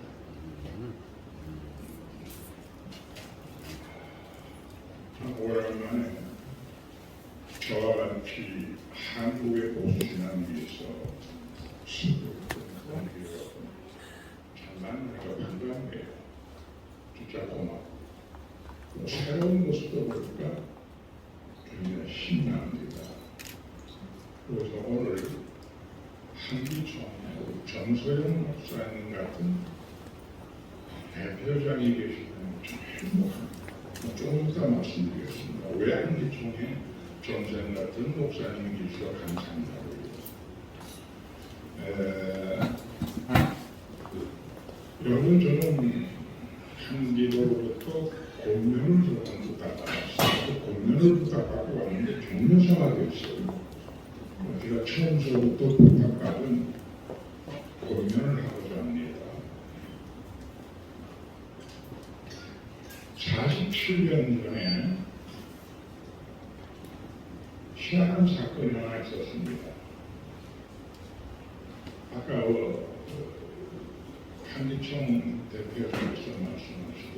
오랜만에 저와 같이 한국의 보수신앙 위해서 참 내가 반가운데요. 진짜 고맙고 새로운 모습도 보니까 굉장히 신납니다. 그래서 오늘 한기총하고 정소영 목사님 같은 대표장이 계시다는 참 행복합니다. 조금 이따 말씀드리겠습니다. 왜 한기총에 정선 같은 목사님이 계시어 감사합니다. 여러분 저는 한기로부터 공면을 조금 부탁받았어요. 공면을 부탁받고 왔는데 종료사가 됐어요. 제가 처음서부터 부탁받은 공면을 하고자 합니다. 47년 전에 희한한 사건이 하나 있었습니다. 아까 한기총 대표께서 말씀하시던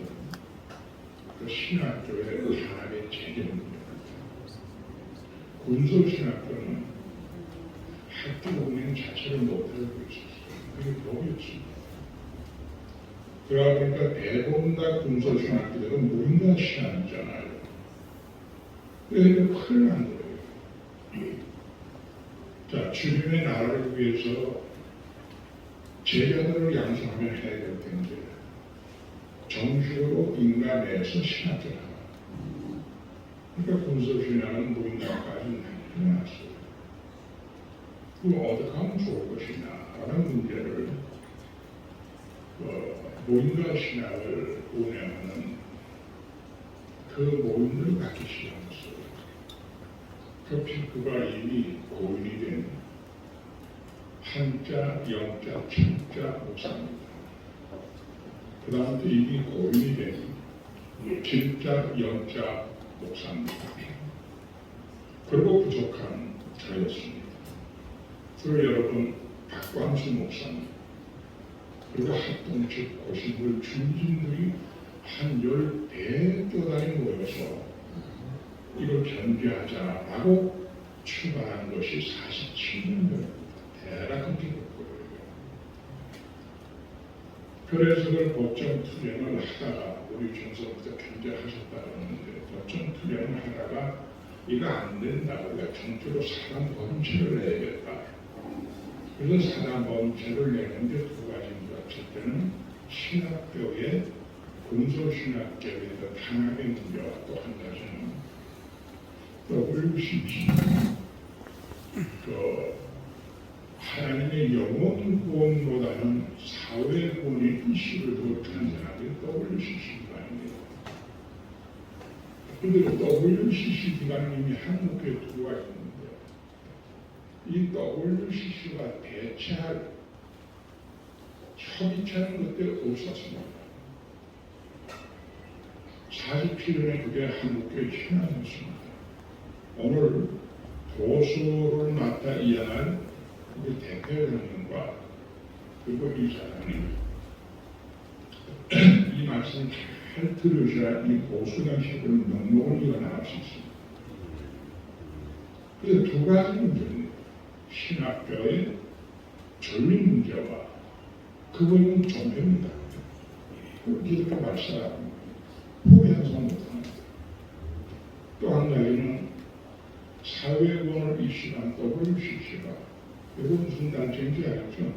그 신학교의 탄압의 책임입니다. 군소신학교는 학교 운영 자체를 못하고 있었어요. 그게 법이었습니다. 그러다 보니까 대부분 다 군소신학교들은 무인가 신학이잖아요. 그러니까 큰일 난 거예요. 자, 주님의 나라를 위해서 제자들을 양성하면 해야 될 텐데 정식으로 인간 내에서 신학교를 하라. 그러니까 군소신학은 무인가까지 해놨어요. 그럼 어떻게 하면 좋을 것이냐 라는 문제를 모임과 신학을 운영하는 그 모임을 갖기 시작했어요. 그가 이미 고인이 된 한자, 영자, 천자 목사입니다. 그 다음에 이미 고인이 된 길자, 영자 목사입니다. 그리고 부족한 저였습니다. 그리고 여러분 박광수 목사님 그리고 합동측 고신들 중진들이 한 10대 교단이 모여서 이걸 견제하자라고 출발한 것이 47년 전입니다. 대략 그렇게 됐거든요. 그래서 그걸 법정 투쟁을 하다가 우리 중서부터 견제하셨다 그러는데 법정 투쟁을 하다가 이거 안 된다. 우리가 정치로 사단 범죄를 내야겠다. 그래서 사단 범죄를 내는데 두 가지입니다. 첫째는 신학교의 군소신학교에서 탄압의 문제와 또 한 가지는 WCC 하나님의 영혼 구원보다는 사회 구원의 이슈를 더 탄생하게 WCC 기관입니다. 그런데 WCC 기관님이 한국에 들어와 있는데 이 WCC가 대체할 협의체는 그때 없었습니다. 47년에 그게 한국에 신앙이었습니다. 오늘 보수를 맡아 이양할 우리 대표령님과 그리고 이 사람이 이 말씀을 잘 들으셔야 이 보수 정책을 명목을 이어나갈 수 있습니다. 그래서 두 가지 문제입니다. 신학교의 전립 문제와 그거는 종교입니다. 기독교 말씀 포기해서 못합니다. 또 한 가지는 사회권을 이슈한 WCC가 이건 무슨 단체인지 알죠?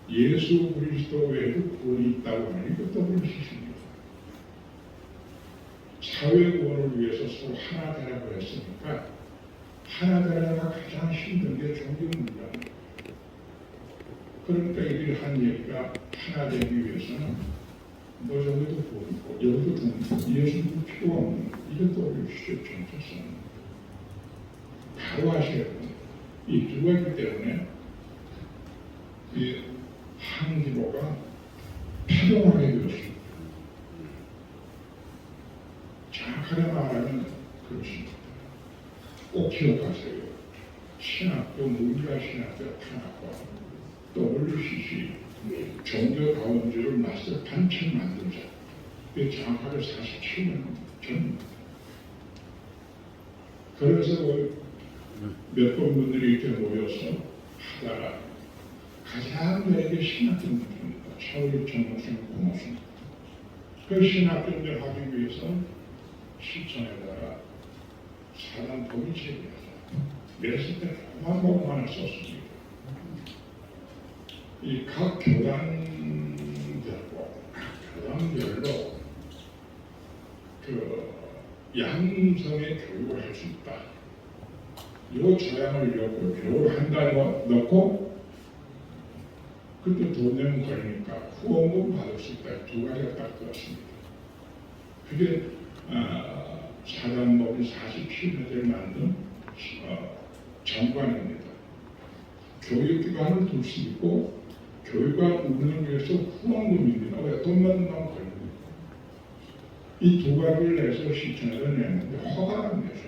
예수 그리스도 외에도 구원이 있다고 하니 그 WCC입니다. 사회권을 위해서 서로 하나 되라고 했으니까 하나 되라가 가장 힘든 게 종교 문제입니다. 그러니까 이들이 한 얘기가 하나 되기 위해서는 너 저기도 보이고 여기도 보이고 예수도 필요가 없는 이게 WCC의 정체성입니다. 바로 아셔야 됩니다. 이 두 가지 때문에 이 한기로가 파동하게 되었습니다. 정확하게 말하면 그렇습니다. 꼭 기억하세요. 신학교, 문자 신학교 탄압과 WCC 종교다원주를 맞서 단체 만들자. 이게 정확하게 47년 전입니다. 그래서 몇 번 분들이 이렇게 모여서 하다가 가장 내게 신학교 문제입니다. 차오리 정목생 고맙습니다. 그 신학교를 하기 위해서 시청에다가 사단 도미책이라서 그랬을 때 고만고만을 썼습니다. 이 각 교단별로 그 양성의 교육을 할 수 있다. 요 조항을 교육을 한 달 넣고 그때 돈 내면 걸리니까 후원금 받을 수 있다. 두 가지가 딱 들었습니다. 그게 사단법인 47년에 만든 정관입니다. 교육기관을 둘 수 있고 교육관 운영을 위해서 후원금입니다. 왜 돈만 넣으면 걸립니다. 이 두 가지를 내서 시청에서 내는데 허가를 내서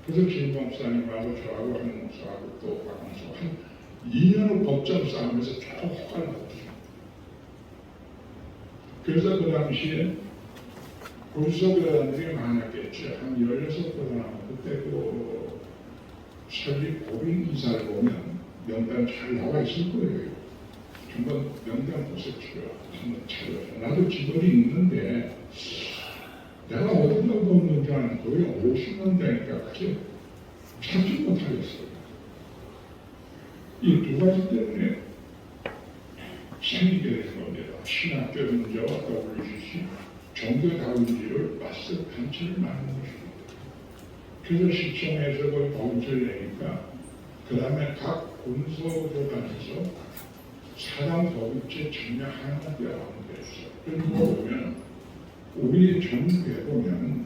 그래서 진 목사님하고 저하고 한 목사하고 또 박원수 한 2년을 법정 싸움에서 계속 허가를 받았습니다. 그래서 그 당시에 군수교단들이 많았겠죠. 한 16교단 그때 그 설립 법인 이사를 보면 명단 잘 나와 있을 거예요. 한번 명단 보십시오. 한번 찾아서 나도 직원이 있는데 내가 어디다 넣었는지 아는 거예요. 50년 되니까 그게 찾지 못하겠어요. 이 두 가지 때문에 생기게 된 겁니다. 신학교 문제와 WCC 종교다운지를 맞서 단체를 만든 것입니다. 그래서 시청에서 그 범죄를 내니까 그 다음에 각 군소교단에서 사당 법인체 증명 하나가 되어가는 거였어요. 그리고 보면 우리 전국에 보면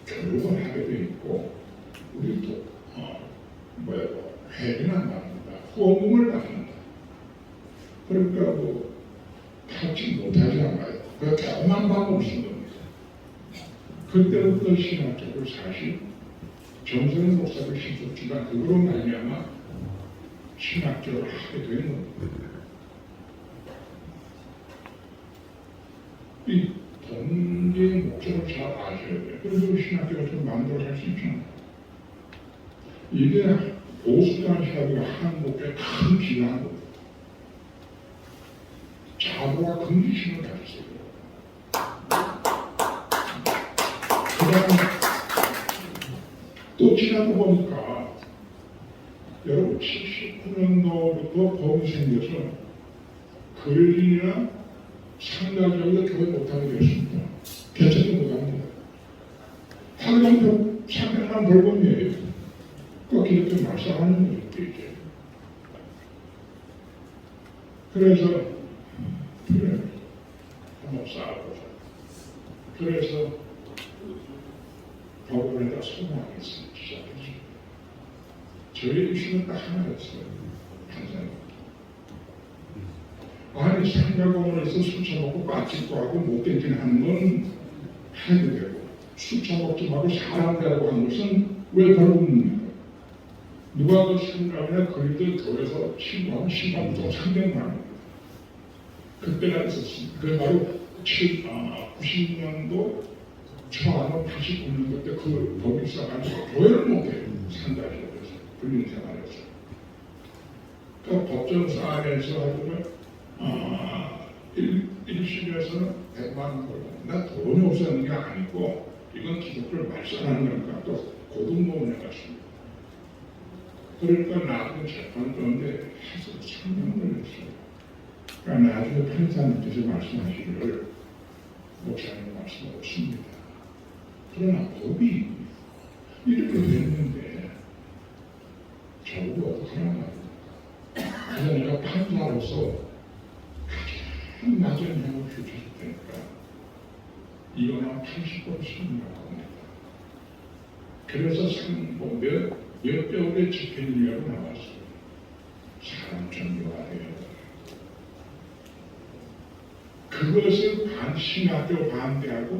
교육을 하게 돼 있고 우리도 회비나 나눈다, 후원금을 나눈다. 그러니까 뭐 받지 못하지 않아요. 그 경험한 바가 없는 겁니다. 그때부터 신학적으로 사실 정선의 목사를 힘줬지만 그걸로 말미암아 신학적으로 하게 되는 겁니다. 이 동기의 목적을 잘 아셔야 돼요. 그래서 신학교를 좀 만들어 갈 수 있잖아요. 이게 보수당 신학교가 한국의 큰 기여한 겁니다. 자부와 긍지심을 가졌어요. 그 다음에 또 지나고 보니까 여러분 79년도부터 법이 생겨서 근린이나 상가적으로 교회 못하게 되었습니다. 개척도 못합니다. 학년도 상당한 벌금이에요. 꼭 이렇게 말씀하는 것도 이제. 그래서 그래 한번 싸워보자. 그래서 법원에다 소송하겠습니다. 시작했습니다. 저희 이슈는 딱 하나였어요. 항상. 아니 상가공원에서 술 처먹고 빠짓고 하고 못되긴 하는 건 해도 되고 술 처먹지 말고 사람이라고 한 것은 왜 결국입니까? 누가 그 생각이나 그리도 교회에서 신고하면 신고하면 300만 원. 그때가 있었습니다. 그 바로 90년도 초하고 89년도 때 그 법이 있어가지고 교회를 못해요. 산다고 해서 불륜생활에서. 그 법정서 안에서 하면 일심에서는 100만 원 벌고 나 돈이 없었는 게 아니고 이건 기독교를 말살하는 거니까 또 고등법원에 갔습니다. 그러니까 나중에 재판부인데 해서 3년 걸렸어요. 그러니까 나중에 판사님께서 말씀하시기를 목사님 말씀 없습니다. 그러나 법이 이렇게 됐는데 저보고 어떻게 하나 그래서 내가 판사로서 가장 낮은 형을 주실 테니까 이거는 80% 승인하고 합니다. 그래서 몇 개월의 집행유예로 나왔어요. 사람 전도하래요. 그것을 신학교 반대하고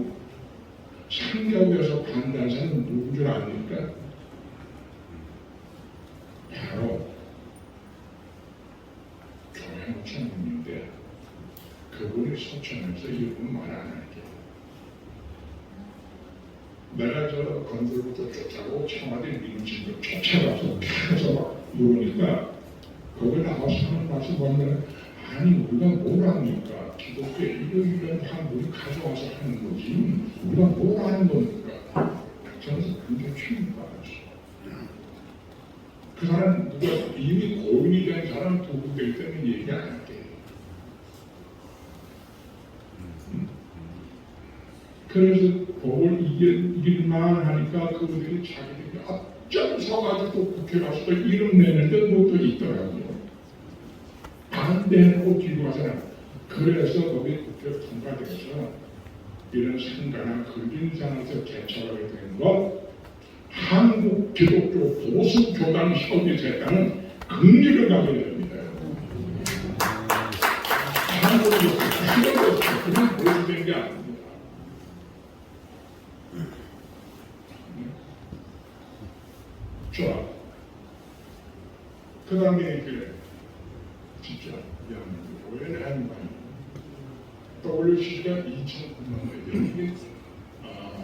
창교에서 반대한 사람은 누군 줄 아닙니까? 바로 교회 목사님인데 그분이 소천해서 이분 말 안 할게요. 내가 저 건설부터 쫓아가고 청와대 민심을 쫓아가서 계속 막 누르니까 거기 나와서 하는 말씀 보면 아니 우리가 뭘 합니까? 기독교에 이런 화물을 가져와서 하는 거지 우리가 뭘 하는 겁니까? 저는 굉장히 충격을 받았어요. 그 사람 누가 이미 고인이 된 사람 도구되기 때문에 얘기 안 할게요. 그래서 법을 이길만 하니까 그분들이 자기들이 앞장서가지고 국회 가서 또 이름 내는데 뭐 또 있더라고요. 반대하고 뒤로 가잖아. 그래서 거기 국회 통과돼서 이런 상가나 근린상에서 개척하게 된 건 한국 기독교 보수 교단 협의 재단은 긍지를 가게 됩니다. 한국에서 필요가 없어. 그냥 보수된 게 아닙니다. 좋아. 그 다음에 그래. 진짜 왜 하는 거야? WCC가 2009년에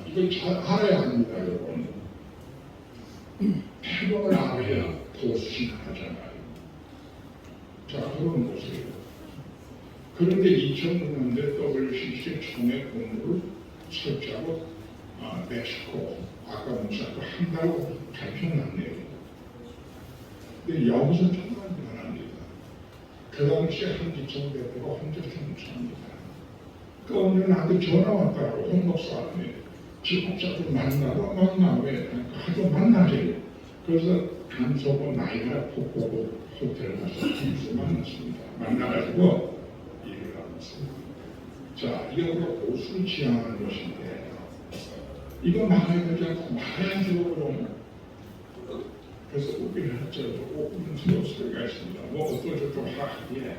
이걸 잘 알아야 합니다, 여러분. 태도를 알아야 보수신하잖아요. 자, 그런 보세요. 그런데 2009년에 WCC 총회 공모를 설치하고 멕시코 아까 목사도 한다고 발표났네요. 근데 여기서 정말 미안합니다. 그 당시에 한기총 대표가 홍재천 목사입니다. 그 어느 나한테 전화 왔더라고. 홍 목사님이 지법자들 만나러 왜 하도 만나세요. 그래서 간소고 나이가 폭포고 호텔 가서 둘이서 만났습니다. 만나가지고 일을 하고 있습니다. 자, 이게 우리가 보수를 지향하는 것인데 이거 막아야 되지 않고 막아야죠. 그래서 우리를 하죠. 우리는 소리가 있습니다. 뭐 어쩌고저쩌고 하기에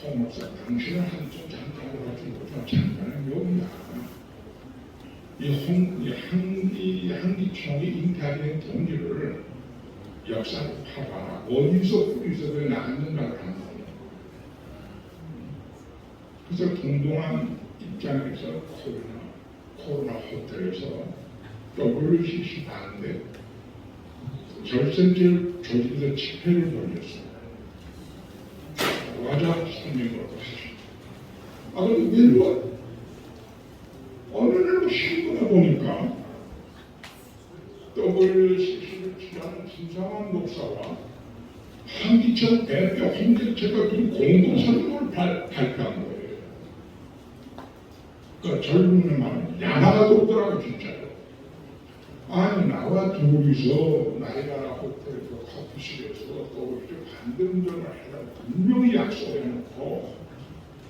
홍 목사 당신은 한쪽 잠깐으로 가지고 잠깐의 묘미야. 이 한기총이 잉태된 동기를 역사를 파봐. 어디서 뿌리서 왜 나갔는가를 하는 거예요. 그래서 동동한 입장에서 코로나 호텔에서 WCC 반대 결선지를 조직에서 집회를 벌였어요. 와자 선생님으로 하시죠. 근데 왜 어느 날 신문에 보니까 WCC를 주장하는 김상환 목사와 한기천 대표 홍재철과 공동 선언을 발표한 거예요. 그 젊은의 말은 야나가 돋더라고 진짜로. 아니 나와 둘이서 나이가라 호텔에서 커피숍에서 또 이렇게 반대운전을 해라 분명히 약속해놓고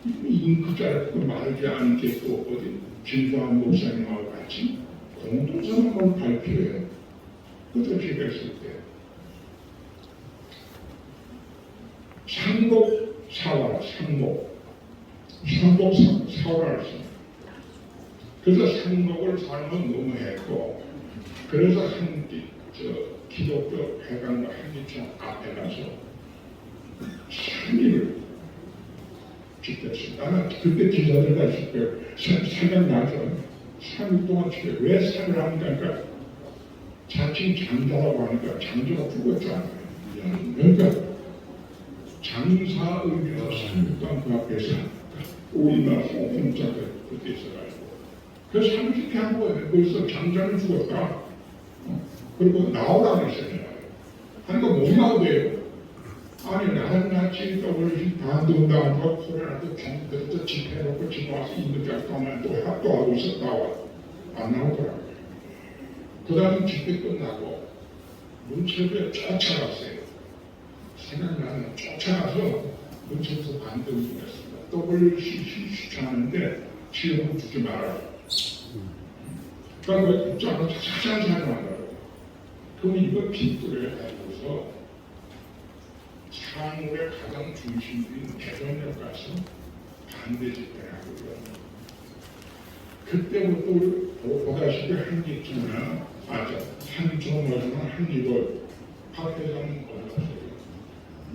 이미 잉크자를 말하지 않게 또 어디 김상환 목사님하고 같이 공동선언을 발표해요. 그것도 제가 했을 때 상복 사와라 상복 사와라 했습니다. 그래서 상록을 삶은 너무 했고, 그래서 기독교 회관과 한기총 앞에 가서 산일을 지켰습니다. 아마 그때 기자들 아실 거예요. 생각나죠? 3일 동안 왜 산을 합니까? 그러니까 자칭 장자라고 하니까 장자가 죽었잖아요. 그러니까 장사 의미로 3일 동안 그 앞에서 우리나라 혼자 그때 있어가지고 그래서 30회 한 거예요. 그래서 장자는 죽었다. 그리고 나오라고 했어요. 하니까 못 나오대요. 아니 나는 같이 떠올리신 반동당과 코로나도 경들도 집회해놓고 집에 와서 있는 줄 알고 또 합동하고 있어 나와. 안 나오더라고요. 그 다음 집회 끝나고 문체부에 쫓아갔어요. 생각나면 쫓아가서 문체부에서 반대를 했습니다. WCC 추천하는데 지원을 주지 말아라. 그러니까 입장을 자세한 사람한다고. 그럼 이거 빈도를 가지고서 창울의 가장 중심인 대전역 가서 반대 집회를 하고요. 그때부터 우리 보다시피 한기총이나 한총어나 한입을 박 회장님 걸었어요.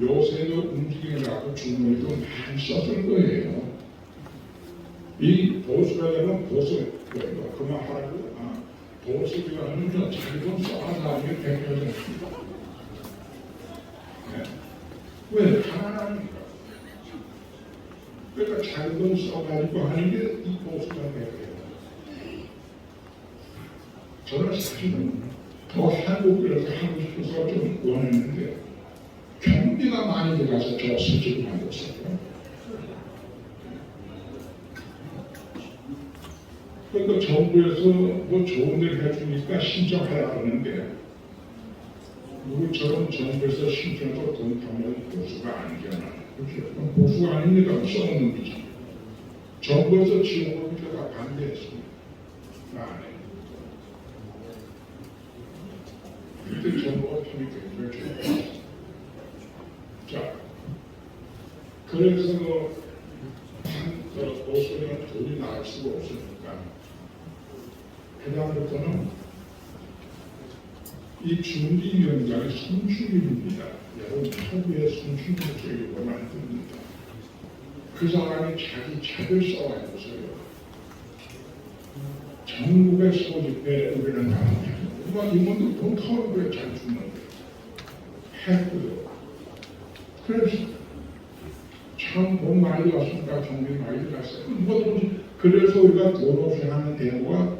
요새도 움직이느라고 주머니도 많이 썼을 거예요. 이 보수가 되면 보수 그만하라고 보수가 하면 자기 돈 써가지고 대표적입니다. 네. 왜? 가난하니까. 그러니까 자기 돈 써가지고 하는 게 이 보수가 돼요. 저는 사실은 더 한국에서 하고 싶어서 좀 원했는데 경비가 많이 들어가서 저 수준을 만들었어요. 그러니까 정부에서 뭐 좋은 일 해주니까 신청하라고 하는데 누구처럼 정부에서 신청해서 돈 타면 보수가 아니잖아. 그렇죠? 보수가 아닙니다. 써놓는 거죠. 정부에서 지원을 제가 반대했습니다. 안 해요. 그때 정부가 힘이 굉장히 좋았어요. 자, 그래서 보수는 돈이 나갈 수가 없으니까 그다음부터는 이 준비위원장이 손충일입니다. 여러분 서구의 손충일 교육을 만듭니다. 그 사람이 자기 책을 써가지고서요. 전국의 소집에 우리는 나옵니다. 누가 이분들 돈 털어줘야 잘 주는데 했고요. 그래서 참 돈 많이 들었으니까 경비 많이 들었어요. 그래서 우리가 돈 없이 하는 데모가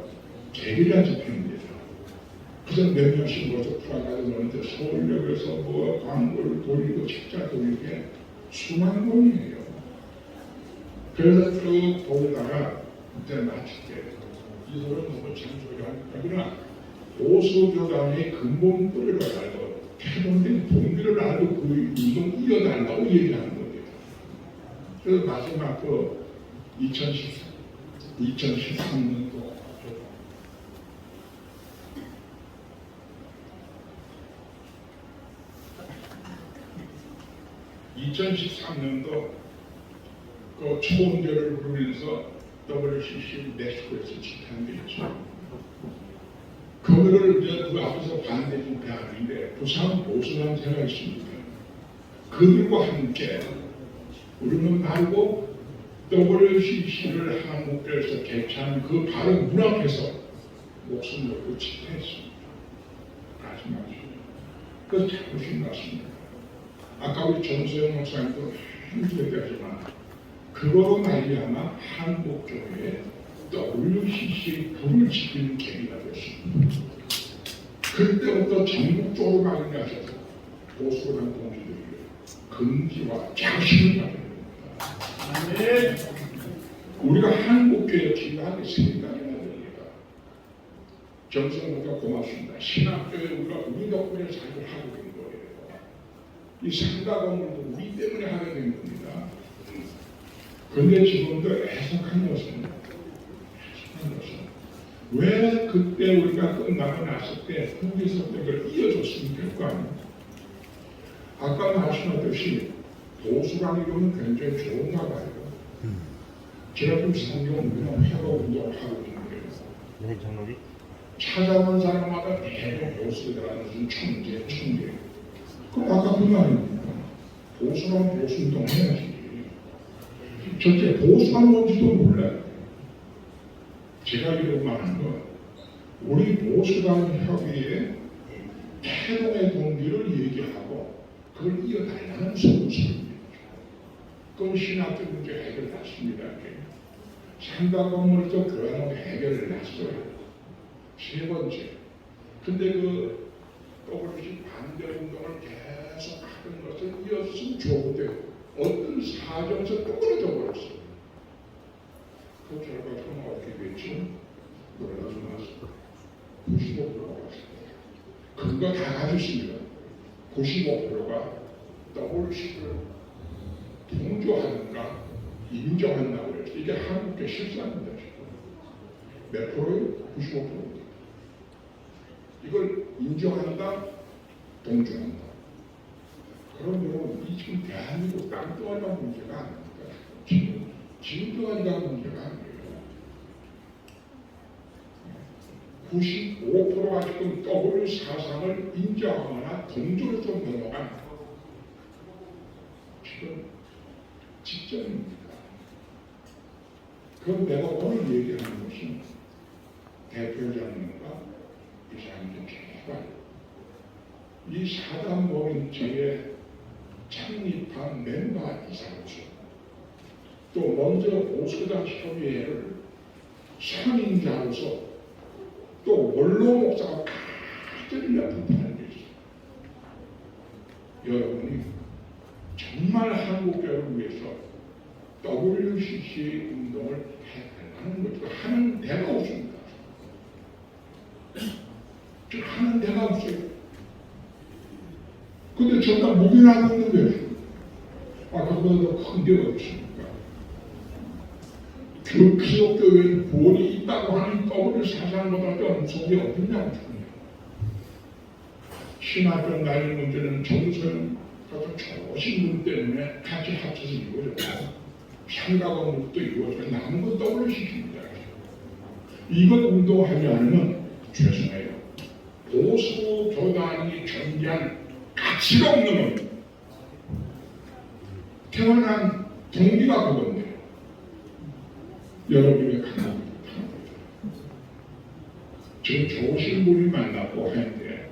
게릴라 집회입니다. 그래서 몇 년씩 모여서 풀어가지고 노는데 서울역에서 뭐 광고를 돌리고 책자 돌리게 수만 원이에요. 그래서 쭉 돌다가 그때 마칠게 이 소리는 너무 참 소리하니까 그러나 보수교단의 근본 뿌리를 알고 태동된 동기를 알고 그 운동 이어달라고 얘기하는 거예요. 그래서 마지막 그 2013년도 2013년도 그 초원제를 부르면서 WCC 멕시코에서 집회한 게 있죠. 그거를 이제 그 앞에서 반대 집회하는데 부산 보수단체가 있습니다. 그들과 함께 우리는 말고 WCC를 한국에서 개최한 그 바로 문 앞에서 목숨 걸고 집회했습니다. 마지막에. 그래서 참 신났습니다. 아까 우리 정수영 목사님도 힘들었지만 그거로 말미암아 한국교회에 WCC 불을 지피는 계기가 됐습니다. 그때부터 전국적으로 많이 나셔서 보수란 동지들이 긍지와 자신을 가져야 됩니다. 우리가 한국교회 기반이 세 가지나 됩니다. 정수영 목사 고맙습니다. 신학교에 우리가 우리 덕분에 잘 하고 있는 거예요. 이 상가건물도 우리 때문에 하게 된 겁니다. 그런데 지금도 애석한 것은 왜 그때 우리가 끝나고 났을 때 후기서 때를 이어줬으면 될 거 아니에요. 아까 말씀하셨듯이 보수라는 건 굉장히 좋은가 봐요. 제가 좀 성경 운동, 회복 운동을 하고 있는데 네, 장로님. 찾아오는 사람마다 대부분 보수들은 무슨 천재. 그럼 아까 그 말입니다. 보수는 보수운동 해야지. 절대 보수가 뭔지도 몰라요. 제가 이런 말하는 건 우리 보수당 협의회 태동의 동기를 얘기하고 그걸 이어달라는 소설입니다. 그럼 신학적 문제 해결됐습니다. 상가 건물도 교환하고 해결을 했어요. 세 번째, 근데 그 떠오르신 반대 운동을 계속 하는 것은 이었으면 좋은데 어떤 사정에서 또 끊어져 버렸어요. 그 결과가 어떻게 됐죠? 놀라지 마세요. 95%가 왔습니다. 그거 다 가졌습니다. 95%가 WC를 동조하는가 인정한다고 해요. 이게 한국의 실사입니다. 몇 프로예요? 95%입니다. 이걸 인정한다, 동조한다. 그러면 이 지금 대한민국 땅덩어리가 문제가 아닙니다. 지금 진덩어리가 문제가 아니에요. 95%가 지금 W 사상을 인정하거나 동조를 좀 넘어간 지금 직전입니다. 그럼 내가 오늘 얘기하는 것은 대표자님과 이사님들 제발 이 사단 모임체의 창립한 멤버 이사로서 또 먼저 보수당 협의회를 선임자로서 또 원로 목사가 가져야 부탁하는 게 있어요. 여러분이 정말 한국교회를 위해서 WCC 운동을 해달라는 것도 하는 데가 없습니다. 하는 데가 없어요. 근데 정말 묵인하고 있는 거예요. 그거보다 더 큰 데가 없습니까? 기독교회는 본이 있다고 하는 떠오를 사상보다 더 무서운 게 어딨냐고 싶네요. 신학적 나이 문제는 정서는 가서 좋으신 분 때문에 같이 합쳐서 이루어졌고 상가가 묵도 이루어져 남은 건 떠올리십니다. 이것 운동하지 않으면 죄송해요. 보수 교단이 존재한 가치가 없는 놈. 태어난 동기가 그건데 여러분의 강합니다. 지금 좋으신 분이 만나고 하는데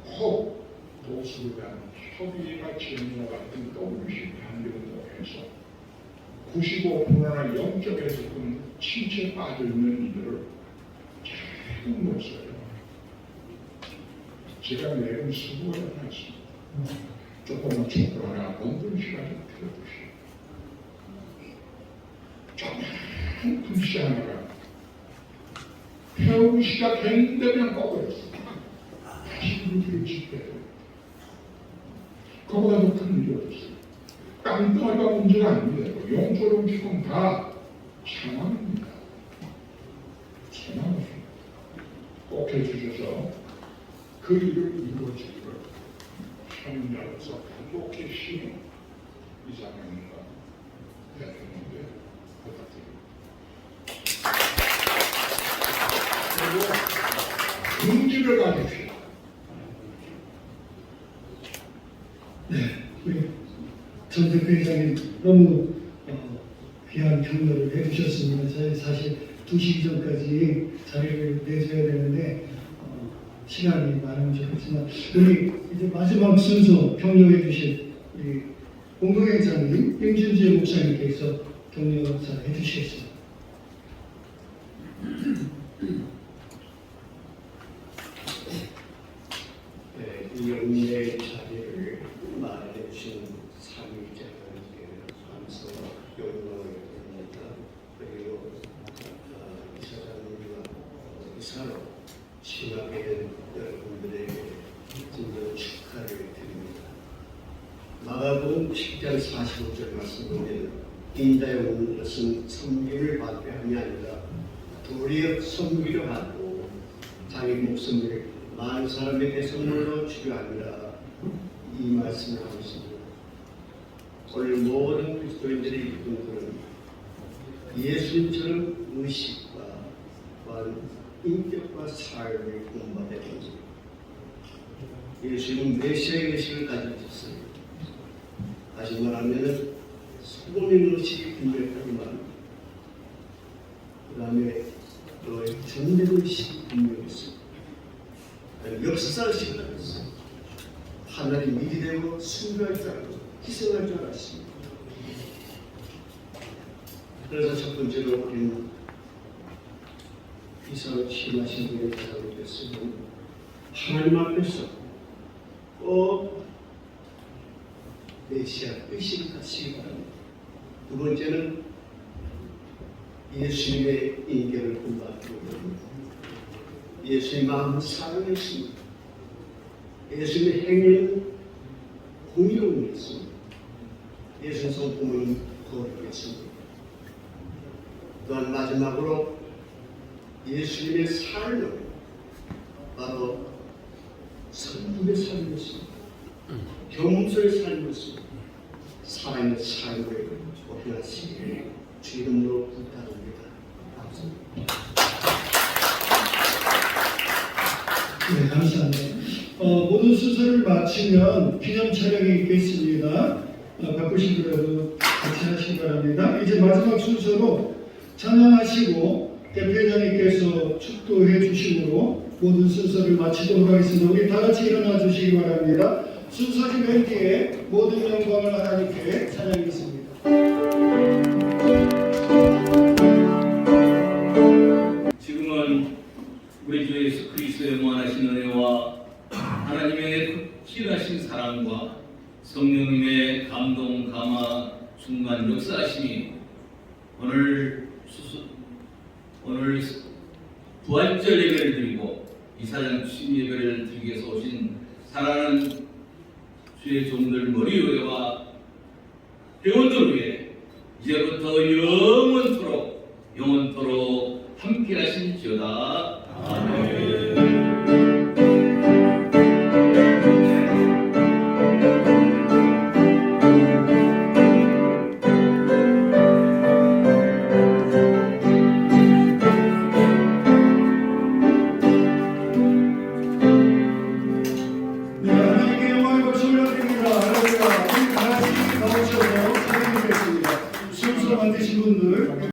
꼭 보수단 협의가 진행과 같은 WCC 반대운동에서 95%나 0점에서 조금 침체에 빠져있는 이들을 자꾸 못 써요. 제가 내린 수고를 하였습니다. 조금만 촛불 하나 건드는 시간 좀 들어주시오. 조그만 글씨 하나가 배우기 시작했는데 그냥 꺼버렸어. 다시 문제를 집회해요. 그보다 더 큰 일이 없었어요. 땅덩어리가 문제가 아닙니다. 용처럼 지금 다 상황입니다. 상황입니다. 꼭 해주셔서 그 일을 이루어지기를 선임자로서 간곡히 신임 이사장님과 대통령께 부탁드립니다. 그리고 긍지를 가십시오. 네, 우리 전 대표이사님 너무 귀한 격려를 해주셨습니다. 저희 사실 2시 전까지 자리를 내줘야 되는데 시간이 많으면 좋겠지만 우리 이제 마지막 순서 격려해 주실 우리 공동회장님 임준재 목사님께서 격려사 해주시겠습니다. 네, 이 영예의 자리를 마련해 주신 삼위자님께 감사와 영광을 드립니다. 그리고 이사장님과 이사로 신학의 여러분들에게 진정 축하를 드립니다. 마가복음 10장 45절 말씀 보면 인자에 오는 것은 섬김을 받게 함이 아니라 도리어 섬기려 하고 자기 목숨을 많은 사람에게 선물로 주려 함이라 이 말씀을 하고 있습니다. 오늘 모든 그리스도인들이 입은 그는 예수님처럼 의식과 또한 인격과 삶의 공부가 되었습니다. 예수님은 메시아의 의식을 가지고 있었어요. 다시 말하면 소금의 의식이 분명하지만 그 다음에 너의 정례 의식이 분명했어요. 역사 의식을 가졌어요. 하나님 일이 되고 순교할 줄 알고 희생할 줄 알았습니다. 그래서 첫 번째로 우리는 이사를 신하신 분의 사람이 됐으면 하나님 앞에서 꼭 메시아 의식을 갖추기 바랍니다. 두 번째는 예수님의 인격을 공부하기 바랍니다. 예수님 마음을 사랑했습니다. 예수님의 행위는 공의로움이었습니다. 예수님 성품은 거룩했습니다. 또한 마지막으로 예수님의 삶은 바로 성품의 삶이었습니다. 겸손의 삶이었습니다. 살아있는 삶을 보편하시기를 주 이름으로 부탁합니다. 감사합니다. 네, 감사합니다. 모든 순서를 마치면 기념 촬영이 있겠습니다. 바쁘신 분들도 같이 하시기 바랍니다. 이제 마지막 순서로 찬양하시고 대표장님께서 축도해 주심으로 모든 순서를 마치도록 하겠습니다. 우리 다 같이 일어나 주시기 바랍니다. 순서지 맨 뒤에 모든 영광을 하나님께 찬양하겠습니다. 지금은 우리 주 예수 그리스도의 무한하신 은혜와 하나님의 신하신 사랑과 성령님의 감동, 감화, 충만 역사하심이 오늘 부활절 예배를 드리고 이사장 추심 예배를 드리기 위해서 오신 사랑하는 주의 종들 머리 위와 회원들 위에